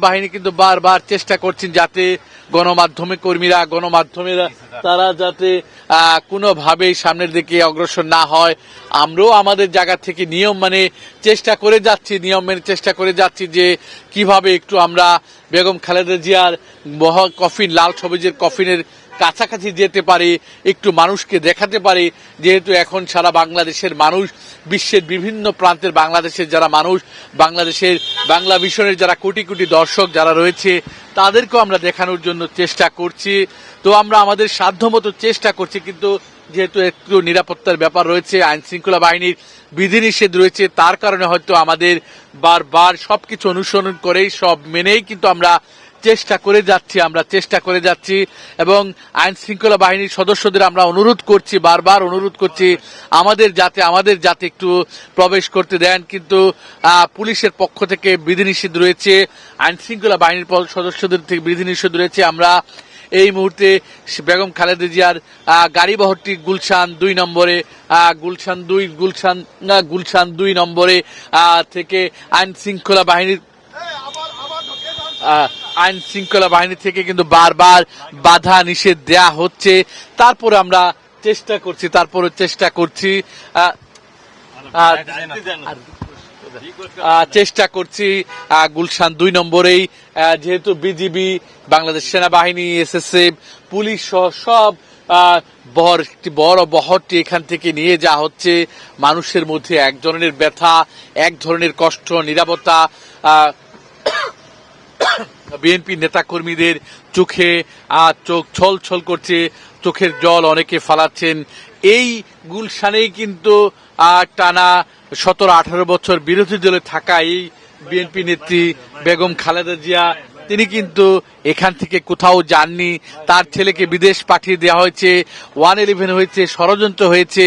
[SPEAKER 4] বাহিনী কিন্তু বারবার চেষ্টা করছেন যাতে গণমাধ্যমেরা তারা যাতে কোনোভাবেই সামনের দিকে অগ্রসর না হয়। আমরাও আমাদের জায়গা থেকে নিয়ম মেনে চেষ্টা করে যাচ্ছি যে কিভাবে একটু আমরা বেগম খালেদা জিয়ার লাল সবুজের কফিনের কাছাকাছি যেতে পারি, একটু মানুষকে দেখাতে পারি। যেহেতু এখন সারা বাংলাদেশের মানুষ, বিশ্বের বিভিন্ন প্রান্তের বাংলাদেশের যারা মানুষ, বাংলাদেশের বাংলা ভিশনের যারা কোটি কোটি দর্শক যারা রয়েছে, তাদেরকেও আমরা দেখানোর জন্য চেষ্টা করছি। তো আমরা আমাদের সাধ্যমতো চেষ্টা করছি, কিন্তু যেহেতু একটু নিরাপত্তার ব্যাপার রয়েছে, আইন শৃঙ্খলা বাহিনীর বিধিনিষেধ রয়েছে, তার কারণে হয়তো আমাদের বারবার সবকিছু অনুসরণ করেই, সব মেনেই কিন্তু আমরা চেষ্টা করে যাচ্ছি এবং আইন শৃঙ্খলা বাহিনীর সদস্যদের আমরা বারবার অনুরোধ করছি আমাদের যাতে একটু প্রবেশ করতে দেন, কিন্তু পুলিশের পক্ষ থেকে বিধিনিষেধ রয়েছে, আইন শৃঙ্খলা বাহিনীর সদস্যদের থেকে বিধিনিষেধ রয়েছে। আমরা এই মুহূর্তে বেগম খালেদা জিয়ার গাড়িবহরটি গুলশান 2 নম্বরে গুলশান 2 নম্বরে থেকে আইন শৃঙ্খলা বাহিনী থেকে কিন্তু বারবার বাধা নিষেধ দেয়া হচ্ছে। তারপরে আমরা চেষ্টা করছি গুলশান 2 নম্বরেই, যেহেতু বিজিবি, বাংলাদেশ সেনাবাহিনী, এসএসএফ, পুলিশ সহ সব বড় বহরটি এখান থেকে নিয়ে যাওয়া হচ্ছে। মানুষের মধ্যে এক ধরনের ব্যথা, এক ধরনের কষ্ট, নীরবতা, বিএনপি নেতাকর্মীদের চোখে চোখ ছলছল করছে, চোখের জল অনেকে ফালাচ্ছেন। এই গুলশানেই কিন্তু টানা 17-18 বছর বিরোধী দলে থাকা এই বিএনপি নেত্রী বেগম খালেদা জিয়া, তিনি কিন্তু এখান থেকে কোথাও যাননি। তার ছেলেকে বিদেশ পাঠিয়ে দেওয়া হয়েছে, 111 হয়েছে, ষড়যন্ত্র হয়েছে,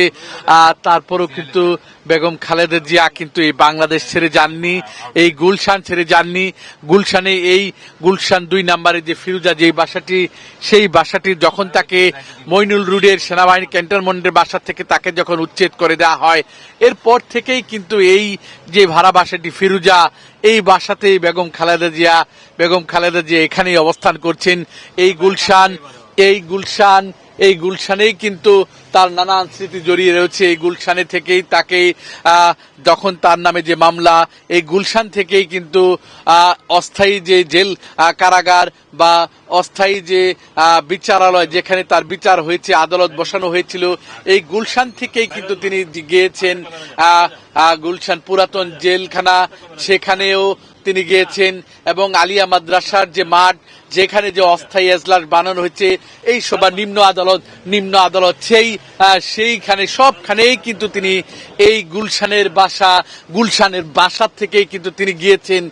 [SPEAKER 4] তারপরও কিন্তু বেগম খালেদা জিয়া কিন্তু এই বাংলাদেশ ছেড়ে যাননি, এই গুলশান ছেড়ে যাননি। গুলশানে এই গুলশান 2 নম্বরে যে ফিরোজা যে বাসাটি, সেই বাসাটি যখন তাকে মইনুল রোডের সেনাবাহিনী ক্যান্টনমেন্টের বাসা থেকে তাকে যখন উচ্ছেদ করে দেওয়া হয়, এরপর থেকেই কিন্তু এই যে ভাড়া বাসাটি ফিরোজা, এই বাসাতেই বেগম খালেদা জিয়া এখানেই অবস্থান করছেন। এই গুলশানেই কিন্তু তার নানান স্মৃতি জড়িয়ে রয়েছে। এই গুলশানে থেকেই তাকে যখন তার নামে যে মামলা, এই গুলশান থেকেই কিন্তু অস্থায়ী যে জেল কারাগার বা অস্থায়ী যে বিচারালয়, যেখানে তার বিচার হয়েছে, আদালত বসানো হয়েছিল, এই গুলশান থেকেই কিন্তু তিনি গিয়েছেন গুলশান পুরাতন জেলখানা, সেখানেও তিনি গিয়েছেন, এবং আলিয়া মাদ্রাসার যে মাঠ, যেখানে যে অস্থায়ী এজলাস বানানো হয়েছে, এই সব নিম্ন আদালত সেইখানে সবখানেই কিন্তু তিনি এই গুলশানের বাসা থেকেই কিন্তু তিনি গিয়েছেন।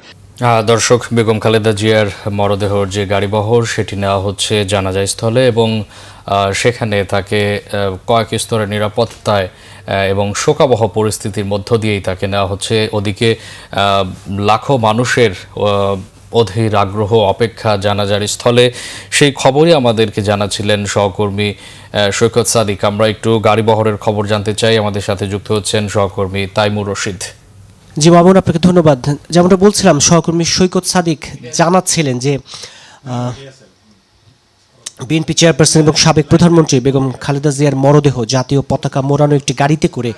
[SPEAKER 1] দর্শক, বেগম খালেদা জিয়ার মরদেহর যে গাড়িবহর সেটি নেওয়া হচ্ছে জানাজা স্থলে, এবং সেখানে তাকে কয়েক স্তরের নিরাপত্তায় এবং শোকাবহ পরিস্থিতির মধ্য দিয়েই তাকে নেওয়া হচ্ছে। ওদিকে লাখো মানুষের অধীর আগ্রহ অপেক্ষা জানাজার স্থলে, সেই খবরই আমাদেরকে জানাচ্ছিলেন সহকর্মী সৈকত সাদিক। আমরা একটু গাড়িবহরের খবর জানতে চাই, আমাদের সাথে যুক্ত হচ্ছেন সহকর্মী তাইমুর রশিদ।
[SPEAKER 3] জি মামুন, আপনাকে ধন্যবাদ। যেমনটা বলছিলাম, সহকর্মী সৈকত সাদিক জানাচ্ছিলেন যে বিএনপি চেয়ারপারসন এবং সাবেক প্রধানমন্ত্রী বেগম খালেদা জিয়ার মরদেহ জাতীয় পতাকা মোড়ানো একটি গাড়িতে করে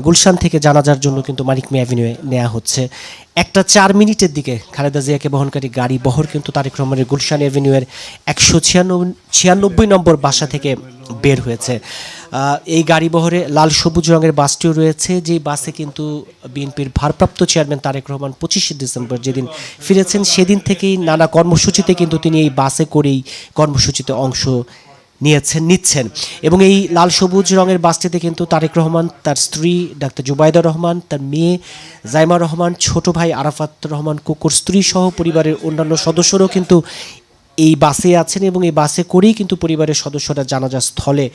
[SPEAKER 3] গুলশান থেকে জানাজার জন্য কিন্তু মানিক মিয়া অ্যাভিনিউয়ে নেওয়া হচ্ছে। 1:04 দিকে খালেদা জিয়াকে বহনকারী গাড়ি বহর কিন্তু তারেক রহমানের গুলশান অ্যাভিনিউয়ের 196 নম্বর বাসা থেকে বের হয়েছে। এই গাড়ি বহরে লাল সবুজ রঙের বাসটিও রয়েছে, যে বাসে কিন্তু বিএনপির ভারপ্রাপ্ত চেয়ারম্যান তারেক রহমান 25শে ডিসেম্বর যেদিন ফিরেছেন, সেদিন থেকেই নানা কর্মসূচিতে কিন্তু তিনি এই বাসে করেই কর্মসূচিতে অংশ নিচ্ছেন। এবং এই লাল সবুজ রঙের বাসটিতে কিন্তু তারেক রহমান, তার স্ত্রী ডাক্তার জুবাইদা রহমান, তার মেয়ে জাইমা রহমান, ছোট ভাই আরাফাত রহমান কুকুর, স্ত্রী সহ পরিবারের অন্যান্য সদস্যরাও কিন্তু এই বাসে আছেন, এবং এই বাসে করেই কিন্তু পরিবারের সদস্যরা জানাজা স্থলে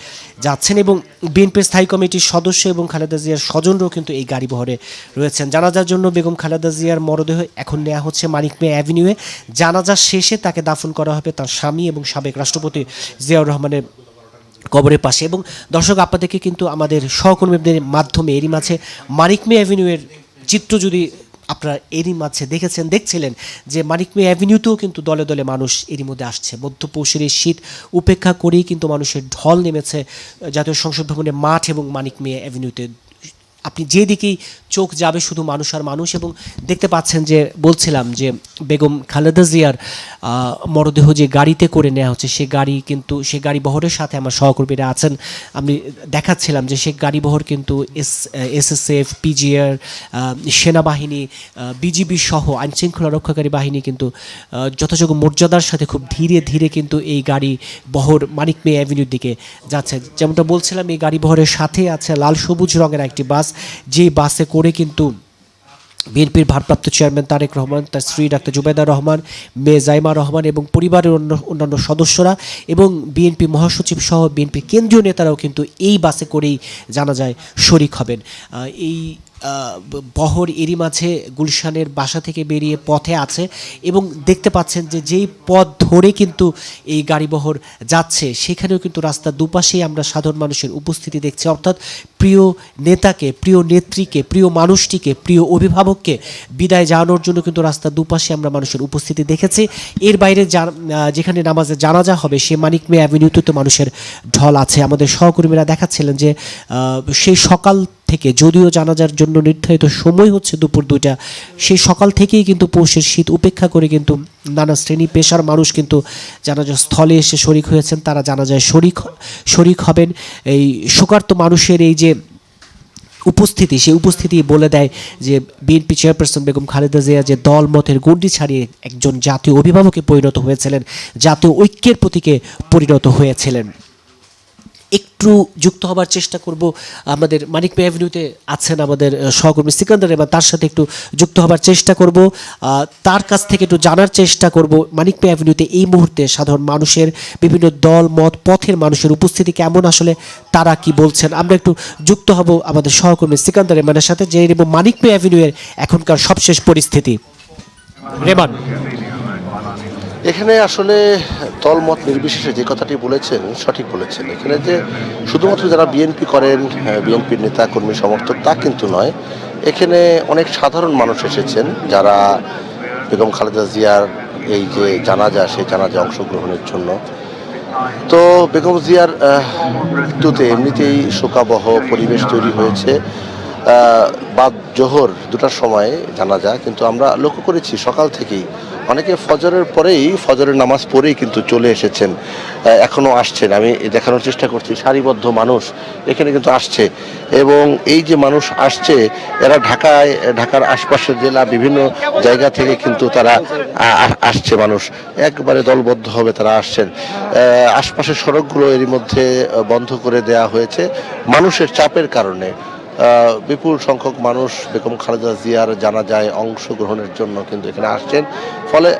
[SPEAKER 3] যাচ্ছেন। এবং বিএনপির স্থায়ী কমিটির সদস্য এবং খালেদা জিয়ার স্বজনরাও কিন্তু এই গাড়ি বহরে রয়েছেন। জানাজার জন্য বেগম খালেদা জিয়ার মরদেহ এখন নেওয়া হচ্ছে মানিক মিয়া অ্যাভিনিউয়ে। জানাজা শেষে তাকে দাফন করা হবে তার স্বামী এবং সাবেক রাষ্ট্রপতি জিয়াউর রহমানের কবরের পাশে। এবং দর্শক, আপনাদেরকে কিন্তু আমাদের সহকর্মীদের মাধ্যমে এরই মাঝে মানিক মিয়া অ্যাভিনিউয়ের চিত্র যদি আপনারা এরই মাঝে দেখছিলেন যে মানিক মিয়া অ্যাভিনিউতেও কিন্তু দলে দলে মানুষ এরই মধ্যে আসছে। মধ্যপৌষের এই শীত উপেক্ষা করেই কিন্তু মানুষের ঢল নেমেছে জাতীয় সংসদ ভবনের মাঠ এবং মানিক মিয়া অ্যাভিনিউতে। আপনি যেদিকেই চোখ যাবে শুধু মানুষ আর মানুষ। এবং দেখতে পাচ্ছেন যে বলছিলাম যে বেগম খালেদা জিয়ার মরদেহ যে গাড়িতে করে নেওয়া হচ্ছে, সে গাড়ি বহরের সাথে আমার সহকর্মীরা আছেন। আমি দেখাচ্ছিলাম যে সে গাড়ি বহর কিন্তু এসএসএফ, পিজিআর, সেনাবাহিনী, বিজিবি সহ আইন শৃঙ্খলা রক্ষাকারী বাহিনী কিন্তু যথাযোগ্য মর্যাদার সাথে খুব ধীরে ধীরে কিন্তু এই গাড়ি বহর মানিক মিয়া অ্যাভিনিউর দিকে যাচ্ছে। যেমনটা বলছিলাম, এই গাড়ি বহরের সাথে আছে লাল সবুজ রঙের একটি বাস, যে বাসে করে কিন্তু বিএনপির ভারপ্রাপ্ত চেয়ারম্যান তারেক রহমান, তার স্ত্রী ডাক্তার জুবাইদা রহমান, মেয়ে জাইমা রহমান এবং পরিবারের অন্যান্য সদস্যরা এবং বিএনপি মহাসচিব সহ বিএনপির কেন্দ্রীয় নেতারাও কিন্তু এই বাসে করেই জানা যায় শরিক হবেন। এই বহর এরই মাঝে গুলশানের বাসা থেকে বেরিয়ে পথে আছে এবং দেখতে পাচ্ছেন যে যেই পথ ধরে কিন্তু এই গাড়িবহর যাচ্ছে সেখানেও কিন্তু রাস্তার দুপাশেই আমরা সাধারণ মানুষের উপস্থিতি দেখছি, অর্থাৎ প্রিয় নেতাকে, প্রিয় নেত্রীকে, প্রিয় মানুষটিকে, প্রিয় অভিভাবককে বিদায় জানানোর জন্য কিন্তু রাস্তার দুপাশে আমরা মানুষের উপস্থিতি দেখেছি। এর বাইরে যেখানে নামাজের জানাজা হবে সে মানিক মিয়া অ্যাভিনিউতে তো মানুষের ঢল আছে। আমাদের সহকর্মীরা দেখাচ্ছিলেন যে সেই সকাল থেকে, যদিও জানাজার জন্য নির্ধারিত সময় হচ্ছে দুপুর 2টা, সেই সকাল থেকেই কিন্তু পৌষের শীত উপেক্ষা করে কিন্তু নানা শ্রেণী পেশার মানুষ কিন্তু জানাজার স্থলে এসে শরিক হয়েছেন। তারা জানাজায় শরিক হবেন। এই শোকার্ত মানুষের এই যে উপস্থিতি, সেই উপস্থিতি বলে দেয় যে বিএনপি চেয়ারপারসন বেগম খালেদা জিয়া যে দল মতের গণ্ডি ছাড়িয়ে একজন জাতীয় অভিভাবকে পরিণত হয়েছিলেন, জাতীয় ঐক্যের প্রতীকে পরিণত হয়েছিলেন। একটু যুক্ত হবার চেষ্টা করব, আমাদের মানিক মিয়া অ্যাভিনিউতে আছেন আমাদের সহকর্মী সিকান্দার, এবার তার সাথে একটু যুক্ত হবার চেষ্টা করব, তার কাছ থেকে একটু জানার চেষ্টা করব মানিক মিয়া অ্যাভিনিউতে এই মুহূর্তে সাধারণ মানুষের, বিভিন্ন দল মত পথের মানুষের উপস্থিতি কেমন, আসলে তারা কি বলছেন। আমরা একটু যুক্ত হব আমাদের সহকর্মী সিকান্দার রেমানের সাথে, জেনে নেব মানিক মিয়া অ্যাভিনিউয়ের এখনকার সবশেষ পরিস্থিতি। রেমান,
[SPEAKER 6] এখানে আসলে দলমত নির্বিশেষে যে কথাটি বলেছেন সঠিক বলেছেন। এখানে যে শুধুমাত্র যারা বিএনপি করেন, বিএনপির নেতা কর্মী সমর্থক তা কিন্তু নয়, এখানে অনেক সাধারণ মানুষ এসেছেন যারা বেগম খালেদা জিয়ার এই যে জানাজা, সেই জানাজা অংশগ্রহণের জন্য। তো বেগম জিয়ার মৃত্যুতে এমনিতেই শোকাবহ পরিবেশ তৈরি হয়েছে। বাদ জোহর 2টার সময় জানাজা, কিন্তু আমরা লক্ষ্য করেছি সকাল থেকেই অনেকে ফজরের পরেই, ফজরের নামাজ পড়েই কিন্তু চলে এসেছেন, এখনও আসছেন। আমি দেখানোর চেষ্টা করছি, সারিবদ্ধ মানুষ এখানে কিন্তু আসছে এবং এই যে মানুষ আসছে এরা ঢাকার আশপাশের জেলা বিভিন্ন জায়গা থেকে কিন্তু তারা আসছে, মানুষ একবারে দলবদ্ধভাবে তারা আসছেন। আশপাশের সড়কগুলো এরই মধ্যে বন্ধ করে দেওয়া হয়েছে মানুষের চাপের কারণে। বিপুল সংখ্যক মানুষ বেগম খালেদা জিয়ার জানাজায় অংশগ্রহণের জন্য কিন্তু এখানে আসছেন। ফলে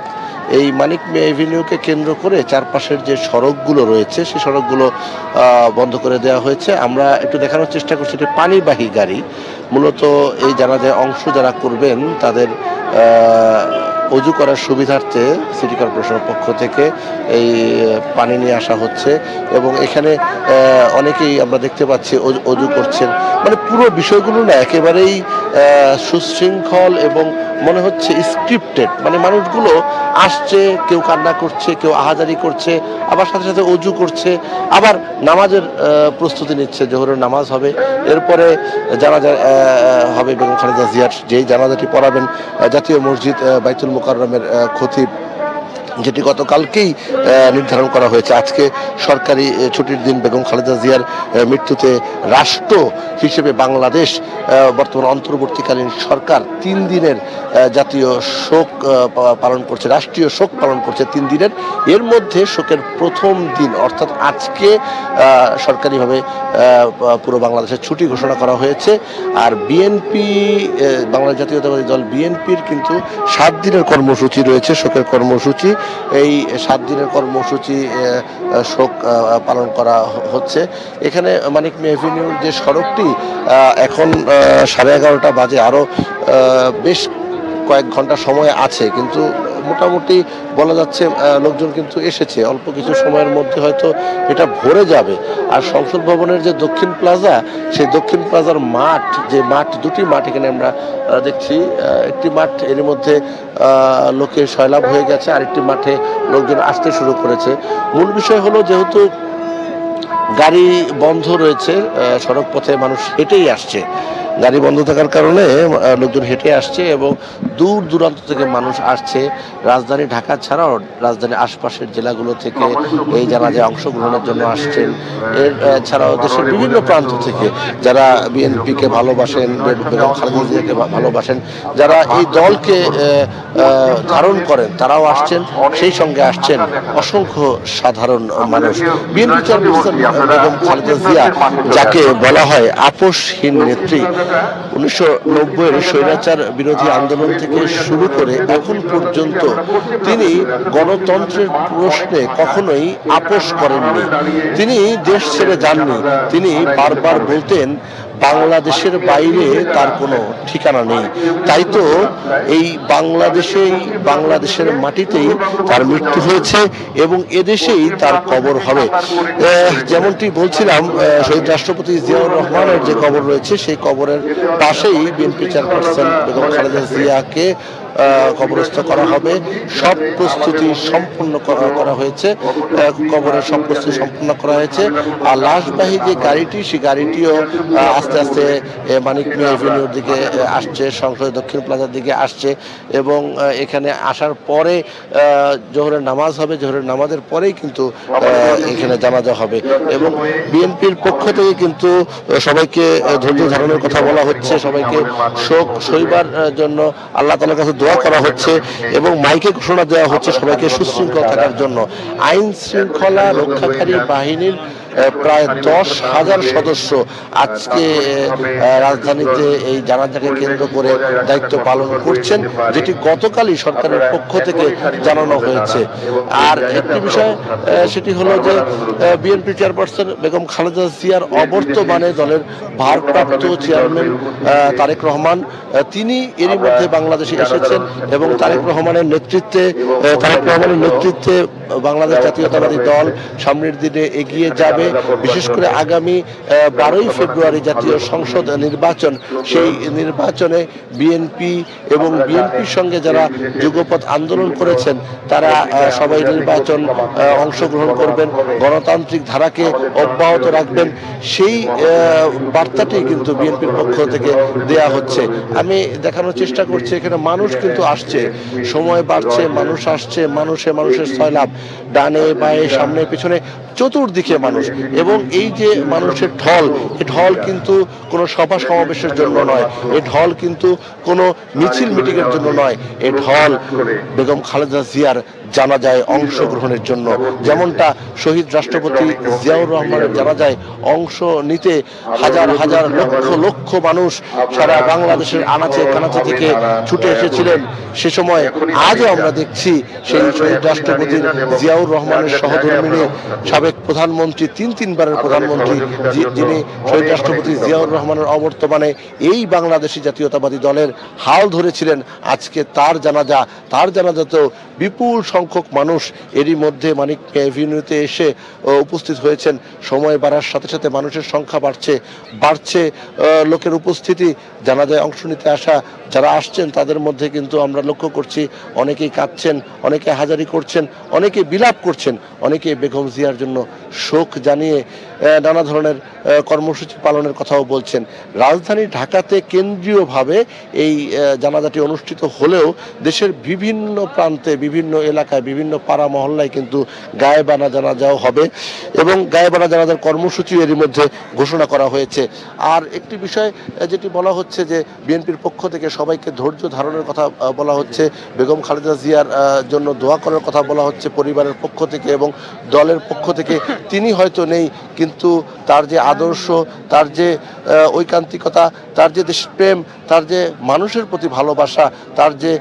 [SPEAKER 6] এই মানিক মিয়া এভিনিউকে কেন্দ্র করে চারপাশের যে সড়কগুলো রয়েছে সেই সড়কগুলো বন্ধ করে দেওয়া হয়েছে। আমরা একটু দেখানোর চেষ্টা করছি, এটি পানিবাহী গাড়ি, মূলত এই জানাজায় অংশ যারা করবেন তাদের অজু করার সুবিধার্থে সিটি কর্পোরেশনের পক্ষ থেকে এই পানি নিয়ে আসা হচ্ছে এবং এখানে অনেকেই আমরা দেখতে পাচ্ছি অজু করছেন। মানে পুরো বিষয়গুলো না একেবারেই সুশৃঙ্খল এবং মনে হচ্ছে স্ক্রিপ্টেড। মানে মানুষগুলো আসছে, কেউ কান্না করছে, কেউ আহাজারি করছে, আবার সাথে সাথে অজু করছে, আবার নামাজের প্রস্তুতি নিচ্ছে। জোহরের নামাজ হবে, এরপরে জানাজা হবে বেগম খালেদা জিয়ার, যেই জানাজাটি পড়াবেন জাতীয় মসজিদ বাইতুল মুকাররমের খতিব, যেটি গতকালকেই নির্ধারণ করা হয়েছে। আজকে সরকারি ছুটির দিন। বেগম খালেদা জিয়ার মৃত্যুতে রাষ্ট্র হিসেবে বাংলাদেশ, বর্তমান অন্তর্বর্তীকালীন সরকার 3 দিনের জাতীয় শোক পালন করছে, রাষ্ট্রীয় শোক পালন করছে 3 দিনের। এর মধ্যে শোকের প্রথম দিন অর্থাৎ আজকে সরকারিভাবে পুরো বাংলাদেশের ছুটি ঘোষণা করা হয়েছে। আর বিএনপি, বাংলাদেশ জাতীয়তাবাদী দল বিএনপির কিন্তু 7 দিনের কর্মসূচি রয়েছে, শোকের কর্মসূচি। এই 7 দিনের কর্মসূচি শোক পালন করা হচ্ছে। এখানে মানিক মিয়া এভিনিউর যে সড়কটি এখন 11:30 বাজে, আরও বেশ কয়েক ঘন্টা সময় আছে, কিন্তু মোটামুটি বলা যাচ্ছে লোকজন কিন্তু এসেছে। অল্প কিছু সময়ের মধ্যে হয়তো এটা ভরে যাবে। আর সংসদ ভবনের যে দক্ষিণ প্লাজা, সেই দক্ষিণ প্লাজার মাঠ, যে মাঠ, 2টি মাঠ এখানে আমরা দেখছি। একটি মাঠ এর মধ্যে লোকে সয়লাভ হয়ে গেছে, আরেকটি মাঠে লোকজন আসতে শুরু করেছে। মূল বিষয় হলো যেহেতু গাড়ি বন্ধ রয়েছে, সড়ক পথে মানুষ হেঁটেই আসছে। গাড়ি বন্ধ থাকার কারণে লোকজন হেঁটে আসছে এবং দূর দূরান্ত থেকে মানুষ আসছে। রাজধানী ঢাকা ছাড়াও রাজধানীর আশপাশের জেলাগুলো থেকে এই জানাজায় অংশগ্রহণের জন্য আসছেন। এর ছাড়াও দেশের বিভিন্ন প্রান্ত থেকে যারা বিএনপিকে ভালোবাসেন, বেগম খালেদা জিয়াকে ভালোবাসেন, যারা এই দলকে ধারণ করেন, তারাও আসছেন। সেই সঙ্গে আসছেন অসংখ্য সাধারণ মানুষ। বিএনপি চেয়ারপারসন বেগম খালেদা জিয়া, যাকে বলা হয় আপোষহীন নেত্রী, 1990-এর স্বৈরাচার বিরোধী আন্দোলন থেকে শুরু করে এখন পর্যন্ত তিনি গণতন্ত্রের প্রশ্নে কখনোই আপোষ করেননি। তিনি দেশ ছেড়ে যাননি। তিনি বারবার বলতেন বাংলাদেশের বাইরে তার কোনো ঠিকানা নেই। তাই তো এই বাংলাদেশের মাটিতেই তার মৃত্যু হয়েছে এবং এদেশেই তার কবর হবে। যেমনটি বলছিলাম, শহীদ রাষ্ট্রপতি জিয়াউর রহমানের যে কবর রয়েছে সেই কবরের পাশেই বিএনপি চেয়ারপারসন বেগম খালেদা জিয়াকে কবরস্থ করা হবে। সব প্রস্তুতি সম্পন্ন করা হয়েছে, কবরের সব প্রস্তুতি সম্পন্ন করা হয়েছে। আর লাশবাহী যে গাড়িটি, সেই গাড়িটিও আস্তে আস্তে মানিক মিয়া এভিনিউর দিকে আসছে, সংসদ দক্ষিণ প্লাজার দিকে আসছে এবং এখানে আসার পরে জোহরের নামাজ হবে। জোহরের নামাজের পরেই কিন্তু এখানে জানাজা হবে এবং বিএনপির পক্ষ থেকে কিন্তু সবাইকে ধৈর্য ধারণের কথা বলা হচ্ছে, সবাইকে শোক সইবার জন্য আল্লাহ তাআলার কাছে দোয়া করা হচ্ছে এবং মাইকে ঘোষণা দেওয়া হচ্ছে সবাইকে সুশৃঙ্খল থাকার জন্য। আইন শৃঙ্খলা রক্ষাকারী বাহিনীর প্রায় 10,000 সদস্য আজকে রাজধানীতে এই জানাজাকে কেন্দ্র করে দায়িত্ব পালন করছেন, যেটি গতকালই সরকারের পক্ষ থেকে জানানো হয়েছে। আর একটি বিষয় সেটি হলো যে বিএনপি চেয়ারপারসন বেগম খালেদা জিয়ার অবর্তমানে দলের ভারপ্রাপ্ত চেয়ারম্যান তারেক রহমান, তিনি এরই মধ্যে বাংলাদেশে এসেছেন এবং তারেক রহমানের নেতৃত্বে বাংলাদেশ জাতীয়তাবাদী দল সামনের দিনে এগিয়ে যাবে। বিশেষ করে আগামী 12ই ফেব্রুয়ারি জাতীয় সংসদ নির্বাচন, সেই নির্বাচনে বিএনপি এবং বিএনপির সঙ্গে যারা যুগপৎ আন্দোলন করেছেন তারা সবাই নির্বাচন অংশগ্রহণ করবেন, গণতান্ত্রিক ধারাকে অব্যাহত রাখবেন। সেই বার্তাটি কিন্তু বিএনপির পক্ষ থেকে দেয়া হচ্ছে। আমি দেখানোর চেষ্টা করছি, এখানে মানুষ কিন্তু আসছে, সময় বাড়ছে, মানুষ আসছে, মানুষের সয়লাব, ডানে বায়ে সামনে পিছনে চতুর্দিকে মানুষ। এবং এই যে মানুষের ঢল, এই ঢল কিন্তু কোনো সভা সমাবেশের জন্য নয়, এই ঢল কিন্তু কোনো মিছিল মিটিংয়ের জন্য নয়, এই ঢল বেগম খালেদা জিয়ার জানাজায় অংশগ্রহণের জন্য। যেমনটা শহীদ রাষ্ট্রপতি জিয়াউর রহমানের জানাজায় অংশ নিতে হাজার হাজার লক্ষ মানুষ সারা বাংলাদেশের আনাচে কানাচে থেকে ছুটে এসেছিলেন, সে সময় আজও আমরা দেখছি সেই শহীদ রাষ্ট্রপতি জিয়াউর রহমানের সহধর্মিণী, সাবেক প্রধানমন্ত্রী, তিনবারের প্রধানমন্ত্রী, যিনি শহীদ রাষ্ট্রপতি জিয়াউর রহমানের অবর্তমানে এই বাংলাদেশী জাতীয়তাবাদী দলের হাল ধরেছিলেন, আজকে তার জানাজাতেও বিপুল সংখ্যক মানুষ এরই মধ্যে মানিক এভিনিউতে এসে উপস্থিত হয়েছেন। সময় বাড়ার সাথে সাথে মানুষের সংখ্যা বাড়ছে, লোকের উপস্থিতি। জানাজায় অংশ নিতে আসা যারা আসছেন তাদের মধ্যে কিন্তু আমরা লক্ষ্য করছি অনেকেই কাঁদছেন, অনেকে হাজারি করছেন, অনেকে বিলাপ করছেন, অনেকে বেগম জিয়ার জন্য শোক জানিয়ে নানা ধরনের কর্মসূচি পালনের কথাও বলছেন। রাজধানী ঢাকাতে কেন্দ্রীয়ভাবে এই জানাজাটি অনুষ্ঠিত হলেও দেশের বিভিন্ন প্রান্তে, বিভিন্ন এলাকায়, বিভিন্ন পাড়া মহল্লায় কিন্তু গায়েবানা জানাজাও হবে এবং গায়েবানা জানাজার কর্মসূচি এরই মধ্যে ঘোষণা করা হয়েছে। আর একটি বিষয় যেটি বলা হচ্ছে যে বিএনপির পক্ষ থেকে সবাইকে ধৈর্য ধারণের কথা বলা হচ্ছে, বেগম খালেদা জিয়ার জন্য দোয়া করার কথা বলা হচ্ছে পরিবারের পক্ষ থেকে এবং দলের পক্ষ থেকে। তিনি হয়তো নেই, কিন্তু তার যে আদর্শ, তার যে ঐকান্তিকতা, তার যে দেশপ্রেম, তার যে মানুষের প্রতি ভালোবাসা, তার যে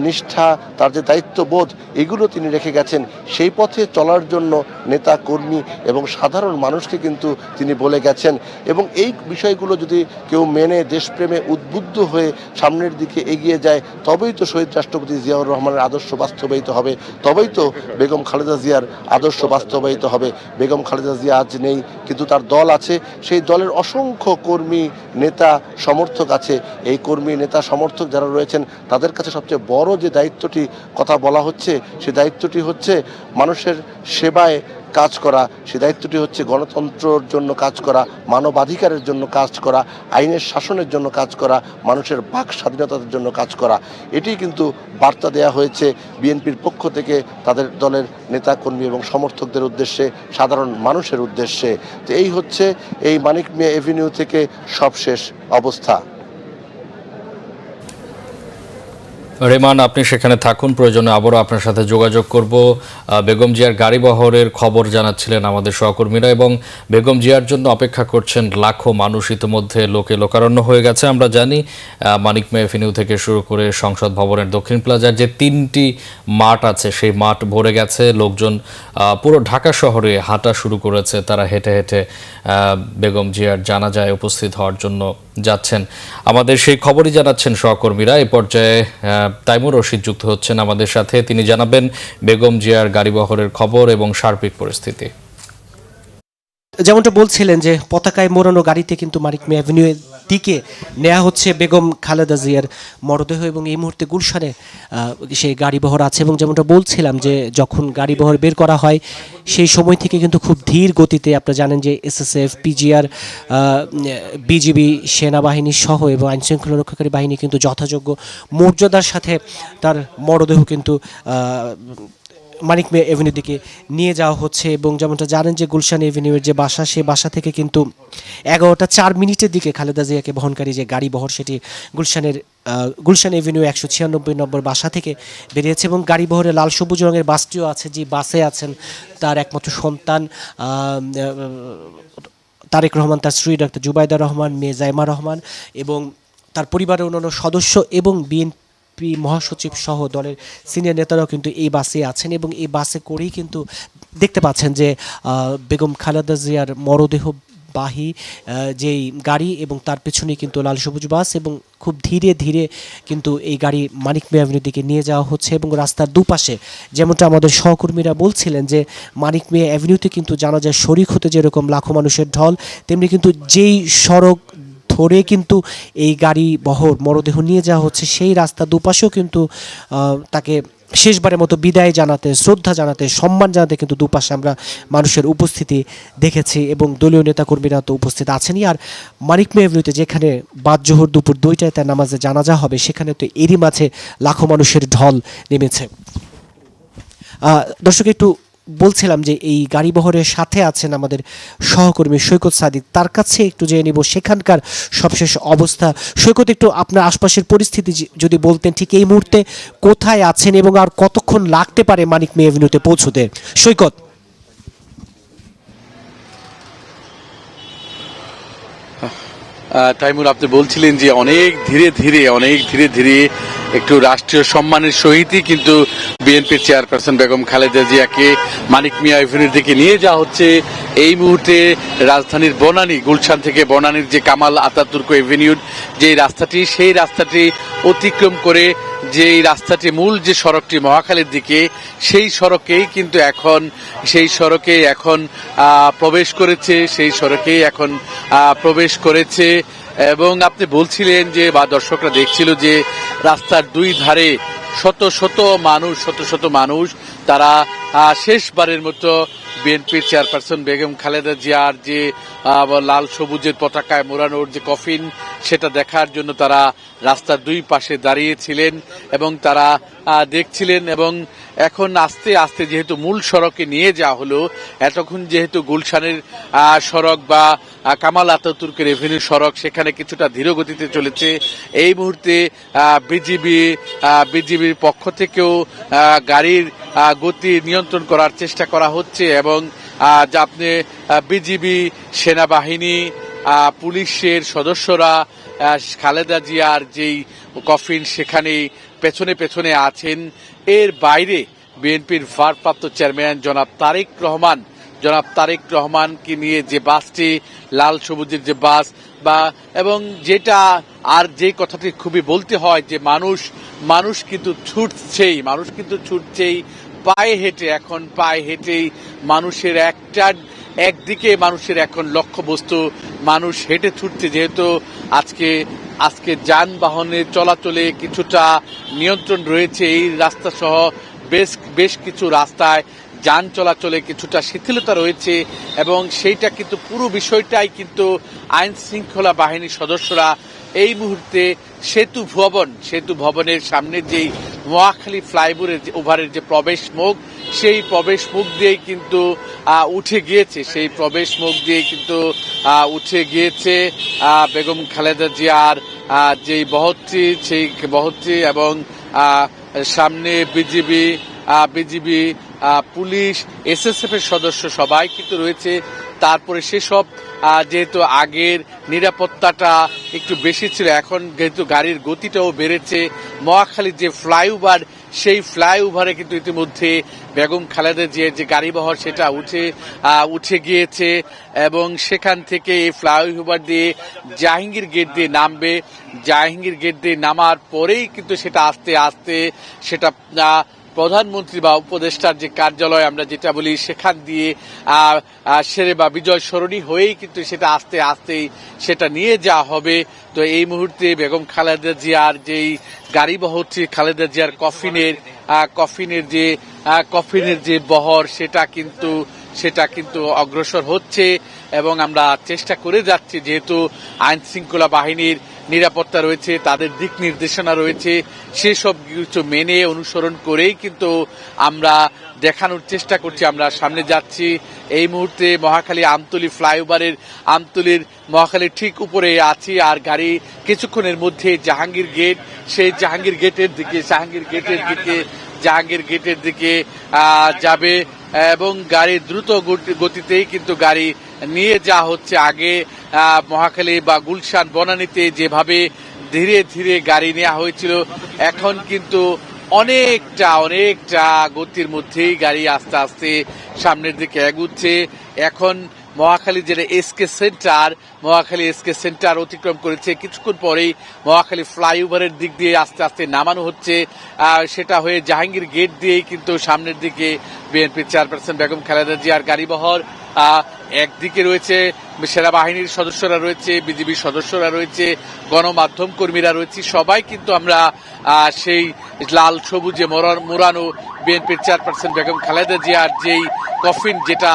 [SPEAKER 6] নিষ্ঠা, তার যে দায়িত্ববোধ, এগুলো তিনি রেখে গেছেন। সেই পথে চলার জন্য নেতা কর্মী এবং সাধারণ মানুষকে কিন্তু তিনি বলে গেছেন এবং এই বিষয়গুলো যদি কেউ মেনে দেশপ্রেমে উদ্বুদ্ধ হয়ে সামনের দিকে এগিয়ে যায়, তবেই তো শহীদ রাষ্ট্রপতি জিয়াউর রহমানের আদর্শ বাস্তবায়িত হবে, তবেই তো বেগম খালেদা জিয়ার আদর্শ বাস্তবায়িত হবে। বেগম খালেদা জিয়া আজ নেই, কিন্তু তার দল আছে, সেই দলের অসংখ্য কর্মী, নেতা, সমর্থক আছে। এই কর্মী, নেতা, সমর্থক যারা রয়েছেন তাদের কাছে সবচেয়ে বড় যে দায়িত্বটি কথা বলা হচ্ছে, সেই দায়িত্বটি হচ্ছে মানুষের সেবায় কাজ করা, সে দায়িত্বটি হচ্ছে গণতন্ত্রের জন্য কাজ করা, মানবাধিকারের জন্য কাজ করা, আইনের শাসনের জন্য কাজ করা, মানুষের বাক স্বাধীনতার জন্য কাজ করা। এটি কিন্তু বার্তা দেওয়া হয়েছে বিএনপির পক্ষ থেকে তাদের দলের নেতাকর্মী এবং সমর্থকদের উদ্দেশ্যে, সাধারণ মানুষের উদ্দেশ্যে। তো এই হচ্ছে এই মানিক মিয়া এভিনিউ থেকে সবশেষ অবস্থা।
[SPEAKER 1] রেমান, আপনি সেখানে থাকুন, প্রয়োজনে আবারও আপনার সাথে যোগাযোগ করব। বেগম জিয়ার গাড়ি বহরের খবর জানাচ্ছিলেন আমাদের সহকর্মীরা, এবং বেগম জিয়ার জন্য অপেক্ষা করছেন লাখো মানুষ। ইতিমধ্যে লোকে লোকারণ্য হয়ে গেছে। আমরা জানি মানিক মে এভিনিউ থেকে শুরু করে সংসদ ভবনের দক্ষিণ প্লাজার যে 3টি মাঠ আছে, সেই মাঠ ভরে গেছে। লোকজন পুরো ঢাকা শহরে হাঁটা শুরু করেছে। তারা হেঁটে হেঁটে বেগম জিয়ার জানাজায় উপস্থিত হওয়ার জন্য যাচ্ছেন। আমাদের সেই খবরই জানাচ্ছেন সহকর্মীরা। এ পর্যায়ে তাইমুর রশিদ যুক্ত হচ্ছেন আমাদের সাথে। তিনি জানাবেন বেগম জিয়ার গাড়িবহরের খবর এবং সার্বিক পরিস্থিতি।
[SPEAKER 3] যেমনটা বলছিলেন যে পতাকায় মোড়ানো গাড়িতে কিন্তু মানিক মে অ্যাভিনিউ এর দিকে নেওয়া হচ্ছে বেগম খালেদা জিয়ার মরদেহ, এবং এই মুহূর্তে গুলশানে সেই গাড়িবহর আছে। এবং যেমনটা বলছিলাম যে যখন গাড়িবহর বের করা হয় সেই সময় থেকে কিন্তু খুব ধীর গতিতে, আপনারা জানেন যে এসএসএফ, পিজিআর, বিজিবি, সেনাবাহিনী সহ এবং আইনশৃঙ্খলা রক্ষাকারী বাহিনী কিন্তু যথাযোগ্য মর্যাদার সাথে তার মরদেহ কিন্তু মানিক মে এভিনিউ দিকে নিয়ে যাওয়া হচ্ছে। এবং যেমনটা জানেন যে গুলশান এভিনিউয়ের যে বাসা, সেই বাসা থেকে কিন্তু 11:04 দিকে খালেদা জিয়াকে বহনকারী যে গাড়ি বহর, সেটি গুলশান এভিনিউ 196 নম্বর বাসা থেকে বেরিয়েছে। এবং গাড়ি বহরে লাল সবুজ রঙের বাসটিও আছে, যে বাসে আছেন তার একমাত্র সন্তান তারেক রহমান, তার স্ত্রী ডাক্তার জুবাইদা রহমান, মেয়ে জাইমা রহমান এবং তার পরিবারের অন্যান্য সদস্য এবং বিএনপি মহাসচিব সহ দলের সিনিয়র নেতারাও কিন্তু এই বাসে আছেন। এবং এই বাসে করেই কিন্তু দেখতে পাচ্ছেন যে বেগম খালেদা জিয়ার মরদেহবাহী যেই গাড়ি, এবং তার পেছনেই কিন্তু লাল সবুজ বাস, এবং খুব ধীরে ধীরে কিন্তু এই গাড়ি মানিক মে অ্যাভিনিউর দিকে নিয়ে যাওয়া হচ্ছে। এবং রাস্তার দুপাশে যেমনটা আমাদের সহকর্মীরা বলছিলেন যে মানিক মে অ্যাভিনিউতে কিন্তু জানাজায় শরিক হতে যেরকম লাখো মানুষের ঢল, তেমনি কিন্তু যেই সড়ক ধরে কিন্তু এই গাড়ি বহর মরদেহ নিয়ে যাওয়া হচ্ছে, সেই রাস্তা দুপাশেও কিন্তু তাকে শেষবারের মতো বিদায় জানাতে, শ্রদ্ধা জানাতে, সম্মান জানাতে কিন্তু দুপাশে আমরা মানুষের উপস্থিতি দেখেছি। এবং দলীয় নেতাকর্মীরা তো উপস্থিত আছেনই। আর মানিক মে এভিনিউতে যেখানে বাদ জোহর দুপুর 2টায় তার নামাজে জানাজা হবে, সেখানে তো এরই মাঝে লাখো মানুষের ঢল নেমেছে। দর্শক, একটু বলছিলাম যে এই গাড়ি বহরের সাথে আছেন আমাদের সহকর্মী সৈকত সাদিক, তার কাছে একটু জেনে নিব সেখানকার সবশেষ অবস্থা। সৈকত, একটু আপনার আশপাশের পরিস্থিতি যদি বলতেন, ঠিক এই মুহূর্তে কোথায় আছেন এবং আর কতক্ষণ লাগতে পারে মানিক মে এভিনিউতে পৌঁছতে? সৈকত।
[SPEAKER 4] তাইমুর, আপনি বলছিলেন যে অনেক ধীরে ধীরে একটু রাষ্ট্রীয় সম্মানের সহিতই কিন্তু বিএনপির চেয়ারপারসন বেগম খালেদা জিয়াকে মানিক মিয়া এভিনিউর দিকে নিয়ে যাওয়া হচ্ছে। এই মুহূর্তে রাজধানীর বনানী, গুলশান থেকে বনানীর যে কামাল আতাতুর্ক এভিনিউর যে রাস্তাটি, সেই রাস্তাটি অতিক্রম করে যেই রাস্তাটি, মূল যে সড়কটি মহাখালীর দিকে, সেই সড়কেই কিন্তু সেই সড়কে এখন প্রবেশ করেছে। এবং আপনি বলছিলেন যে, বা দর্শকরা দেখছিল যে রাস্তার দুই ধারে শত শত মানুষ তারা শেষবারের মতো বিএনপির চেয়ারপারসন বেগম খালেদা জিয়ার যে লাল সবুজের পতাকায় মোড়ানোর যে কফিন, সেটা দেখার জন্য তারা রাস্তার দুই পাশে দাঁড়িয়েছিলেন এবং তারা দেখছিলেন। এবং এখন আস্তে আস্তে যেহেতু মূল সড়কে নিয়ে যাওয়া হলো, এতক্ষণ যেহেতু গুলশানের সড়ক বা কামাল আতাতুর্কের এভিনিউ সড়ক সেখানে কিছুটা ধীর গতিতে চলেছে। এই মুহূর্তে বিজিবির পক্ষ থেকেও গাড়ির গতি নিয়ন্ত্রণ করার চেষ্টা করা হচ্ছে। এবং আপনি বিজিবি, সেনাবাহিনী, পুলিশের সদস্যরা খালেদা জিয়ার যেই কফিন সেখানেই পেছনে আছেন। এর বাইরে বিএনপির ভারপ্রাপ্ত চেয়ারম্যান জনাব তারেক রহমানকে নিয়ে যে বাসটি, লাল সবুজের যে বাস, এবং যেটা আর যে কথাটি খুবই বলতে হয় যে মানুষ কিন্তু ছুটছেই পায়ে হেঁটেই মানুষের একদিকে মানুষের এখন লক্ষ্যবস্তু, মানুষ হেঁটে ছুটছে। যেহেতু আজকে যানবাহনের চলাচলে কিছুটা নিয়ন্ত্রণ রয়েছে, এই রাস্তা সহ বেশ কিছু রাস্তায় যান চলাচলে কিছুটা শিথিলতা রয়েছে। এবং সেইটা কিন্তু পুরো বিষয়টাই কিন্তু আইন শৃঙ্খলা বাহিনীর সদস্যরা এই মুহূর্তে সেতু ভবনের সামনে যেই মহাখালী ফ্লাইওভারের ওভারের যে প্রবেশ মুখ, সেই প্রবেশ মুখ দিয়েই কিন্তু উঠে গিয়েছে বেগম খালেদা জিয়ার যেই বহরটি এবং সামনে বিজিবি পুলিশ এসএসএফ এর সদস্য সবাই কিন্তু রয়েছে। তারপরে সেসব যেহেতু আগের নিরাপত্তাটা একটু বেশি ছিল, এখন যেহেতু গাড়ির গতিটাও বেড়েছে, মহাখালীর যে ফ্লাইওভার সেই ফ্লাইওভারে কিন্তু ইতিমধ্যে বেগম খালেদা জিয়ার যে গাড়িবহর সেটা উঠে গিয়েছে এবং সেখান থেকে এই ফ্লাইওভার দিয়ে জাহাঙ্গীর গেট দিয়ে নামবে। জাহাঙ্গীর গেট দিয়ে নামার পরেই কিন্তু সেটা আস্তে আস্তে সেটা প্রধানমন্ত্রী বা উপদেষ্টার যে কার্যালয় আমরা যেটা বলি সেখান দিয়ে সেরে বা বিজয় সরণি হয়েই কিন্তু সেটা আস্তে আস্তেই সেটা নিয়ে যাওয়া হবে। তো এই মুহূর্তে বেগম খালেদা জিয়ার যেই গাড়িবহরটি খালেদা জিয়ার কফিনের যে বহর সেটা কিন্তু অগ্রসর হচ্ছে এবং আমরা চেষ্টা করে যাচ্ছি, যেহেতু আইন শৃঙ্খলা বাহিনীর নিরাপত্তা রয়েছে, তাদের দিক নির্দেশনা রয়েছে, সেসব কিছু মেনে অনুসরণ করেই কিন্তু আমরা দেখানোর চেষ্টা করছি আমরা সামনে যাচ্ছি। এই মুহূর্তে মহাখালী আমতলী ফ্লাইওভারের মহাখালীর ঠিক উপরে আছি আর গাড়ি কিছুক্ষণের মধ্যে জাহাঙ্গীর গেটের দিকে যাবে এবং গাড়ি দ্রুত গতিতেই কিন্তু গাড়ি নিয়ে যাওয়া হচ্ছে। আগে মহাখালী বা গুলশান বনানীতে যেভাবে ধীরে ধীরে গাড়ি নেওয়া হয়েছিল, এখন কিন্তু অনেকটা গতির মধ্যেই গাড়ি আস্তে আস্তে সামনের দিকে এগুচ্ছে। এখন মহাখালী যেটা এসকে সেন্টার অতিক্রম করেছে, কিছুক্ষণ পরেই মহাখালী ফ্লাইওভারের দিক দিয়ে আস্তে আস্তে নামানো হচ্ছে। সেটা হয়ে জাহাঙ্গীর গেট দিয়েই কিন্তু সামনের দিকে বিএনপি চেয়ারপারসন বেগম খালেদা জিয়ার গাড়িবহর। একদিকে রয়েছে সেনাবাহিনীর সদস্যরা রয়েছে, বিজিবির সদস্যরা রয়েছে, গণমাধ্যম কর্মীরা রয়েছে, সবাই কিন্তু আমরা সেই লাল সবুজে মোড়ানো বিএনপির চেয়ারপারসন বেগম খালেদা জিয়ার যেই কফিন, যেটা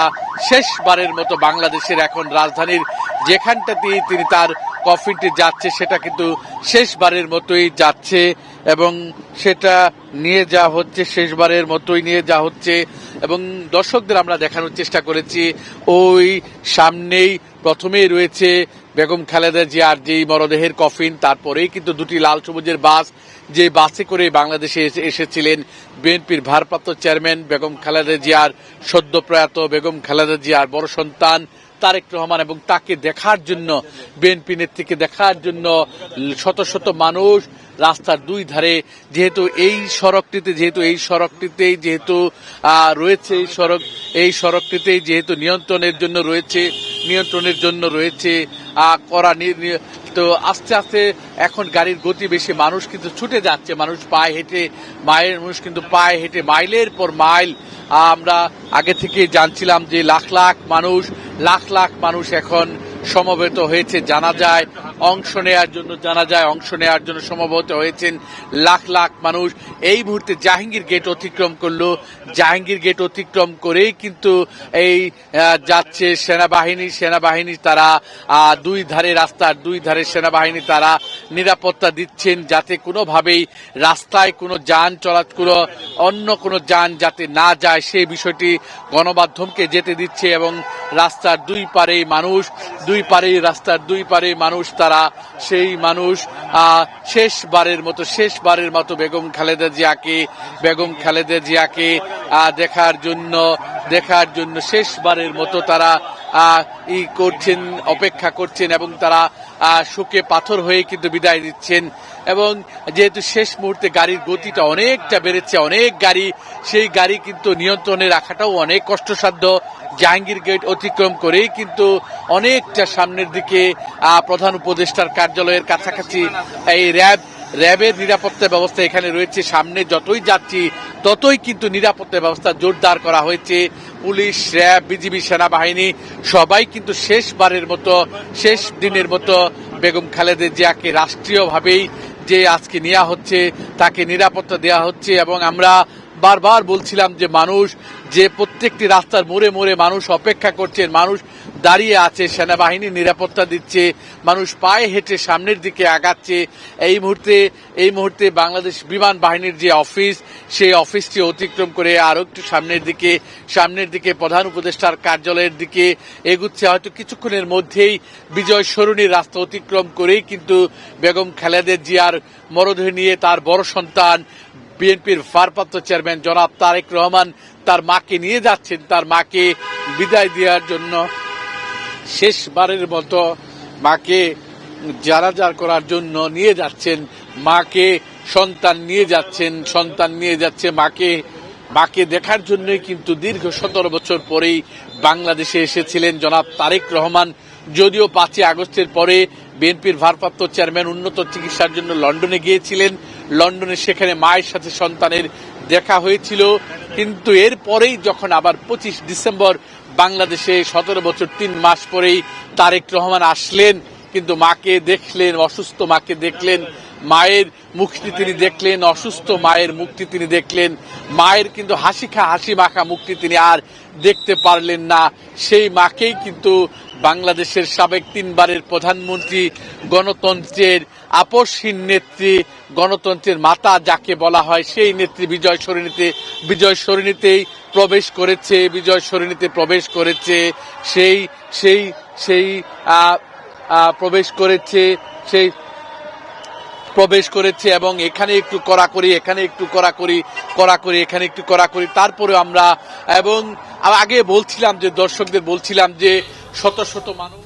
[SPEAKER 4] শেষবারের মতো বাংলাদেশের এখন রাজধানীর যেখানটাতে তিনি তার কফিনটি যাচ্ছে সেটা কিন্তু শেষবারের মতোই যাচ্ছে এবং সেটা নিয়ে যাওয়া হচ্ছে, শেষবারের মতোই নিয়ে যাওয়া হচ্ছে। এবং দর্শকদের আমরা দেখানোর চেষ্টা করেছি ওই সামনেই প্রথমেই রয়েছে বেগম খালেদা জিয়ার যেই মরদেহের কফিন, তারপরেই কিন্তু দুটি লাল সবুজের বাস, যে বাসে করে বাংলাদেশে এসেছিলেন বিএনপির ভারপ্রাপ্ত চেয়ারম্যান বেগম খালেদা জিয়ার সদ্যপ্রয়াত বেগম খালেদা জিয়ার বড় সন্তান তারেক রহমান, এবং তাকে দেখার জন্য বিএনপি নেত্রীকে দেখার জন্য শত শত মানুষ রাস্তার দুই ধারে, যেহেতু এই সড়কটিতেই যেহেতু নিয়ন্ত্রণের জন্য রয়েছে করা। তো আস্তে আস্তে এখন গাড়ির গতি বেশি, মানুষ কিন্তু ছুটে যাচ্ছে, মানুষ পায়ে হেঁটে মাইলের পর মাইল। আমরা আগে থেকে জানছিলাম যে লাখ লাখ মানুষ এখন সমবেত হয়েছে জানাজায় অংশ নেওয়ার জন্য সমবেত হয়েছেন লাখ লাখ মানুষ। এই মুহূর্তে জাহাঙ্গীর গেট অতিক্রম করলো, জাহাঙ্গীর গেট অতিক্রম করেই কিন্তু এই যাচ্ছে সেনাবাহিনী তারা রাস্তার দুই ধারে সেনাবাহিনী তারা নিরাপত্তা দিচ্ছেন, যাতে কোনোভাবেই রাস্তায় অন্য কোনো যান যাতে না যায় সেই বিষয়টি গণমাধ্যমকে যেতে দিচ্ছে এবং রাস্তার রাস্তার দুই পারে মানুষ তারা সেই মানুষ শেষবারের মতো বেগম খালেদা জিয়াকে দেখার জন্য শেষবারের মতো তারা অপেক্ষা করছেন এবং তারা শোকে পাথর হয়ে কিন্তু বিদায় দিচ্ছেন। এবং যেহেতু শেষ মুহূর্তে গাড়ির গতিটা অনেকটা বেড়েছে, অনেক গাড়ি, সেই গাড়ি কিন্তু নিয়ন্ত্রণে রাখাটাও অনেক কষ্টসাধ্য। জাহাঙ্গীর গেট অতিক্রম করেই কিন্তু অনেকটা সামনের দিকে প্রধান উপদেষ্টার কার্যালয়ের কাছাকাছি এই র্যাবের নিরাপত্তা ব্যবস্থা এখানে রয়েছে। সামনে যতই যাচ্ছি ততই কিন্তু নিরাপত্তা ব্যবস্থা জোরদার করা হয়েছে। পুলিশ, র্যাব, বিজিবি, সেনাবাহিনী সবাই কিন্তু শেষ দিনের মতো বেগম খালেদা জিয়াকে রাষ্ট্রীয়ভাবেই যে আজকে নেওয়া হচ্ছে, তাকে নিরাপত্তা দেওয়া হচ্ছে। এবং আমরা বারবার বলছিলাম যে প্রত্যেকটি রাস্তার মোড়ে মানুষ অপেক্ষা করছেন, মানুষ দাঁড়িয়ে আছে, সেনাবাহিনী নিরাপত্তা দিচ্ছে, মানুষ পায়ে হেঁটে সামনের দিকে আগাচ্ছে। এই মুহূর্তে বাংলাদেশ বিমান বাহিনীর যে অফিস, সেই অফিসটি অতিক্রম করে আরো একটু সামনের দিকে প্রধান উপদেষ্টার কার্যালয়ের দিকে এগুচ্ছে। হয়তো কিছুক্ষণের মধ্যেই বিজয় সরণির রাস্তা অতিক্রম করেই কিন্তু বেগম খালেদা জিয়ার মরদেহ নিয়ে তার বড় সন্তান বিএনপির ভারপ্রাপ্ত চেয়ারম্যান জনাব তারেক রহমান তার মাকে নিয়ে যাচ্ছেন, তার মাকে বিদায় দেওয়ার জন্য, শেষবারের মতো মাকে জানাজা করার জন্য নিয়ে যাচ্ছেন। মাকে সন্তান নিয়ে যাচ্ছে মাকে দেখার জন্যই কিন্তু দীর্ঘ 17 বছর পরেই বাংলাদেশে এসেছিলেন জনাব তারেক রহমান। যদিও 5ই আগস্টের পরে বিএনপির ভারপ্রাপ্ত চেয়ারম্যান উন্নত চিকিৎসার জন্য লন্ডনে গিয়েছিলেন, লন্ডনে সেখানে মায়ের সাথে সন্তানের দেখা হয়েছিল, কিন্তু এরপরেই যখন আবার 25 ডিসেম্বর বাংলাদেশে 17 বছর 3 মাস পরেই তারেক রহমান আসলেন, কিন্তু মাকে দেখলেন, অসুস্থ মাকে দেখলেন, মায়ের মুখটি তিনি দেখলেন, অসুস্থ মায়ের মুখটি তিনি দেখলেন, মায়ের কিন্তু হাসি মাখা মুখটি তিনি আর দেখতে পারলেন না। সেই মাকেই কিন্তু বাংলাদেশের সাবেক 3 বারের প্রধানমন্ত্রী, গণতন্ত্রের আপসহীন নেত্রী, গণতন্ত্রের মাতা যাকে বলা হয়, সেই নেত্রী বিজয় সরণিতেই প্রবেশ করেছে এবং এখানে একটু কড়াকড়ি তারপরে আমরা, এবং আগে বলছিলাম যে দর্শকদের বলছিলাম যে শত শত মানুষ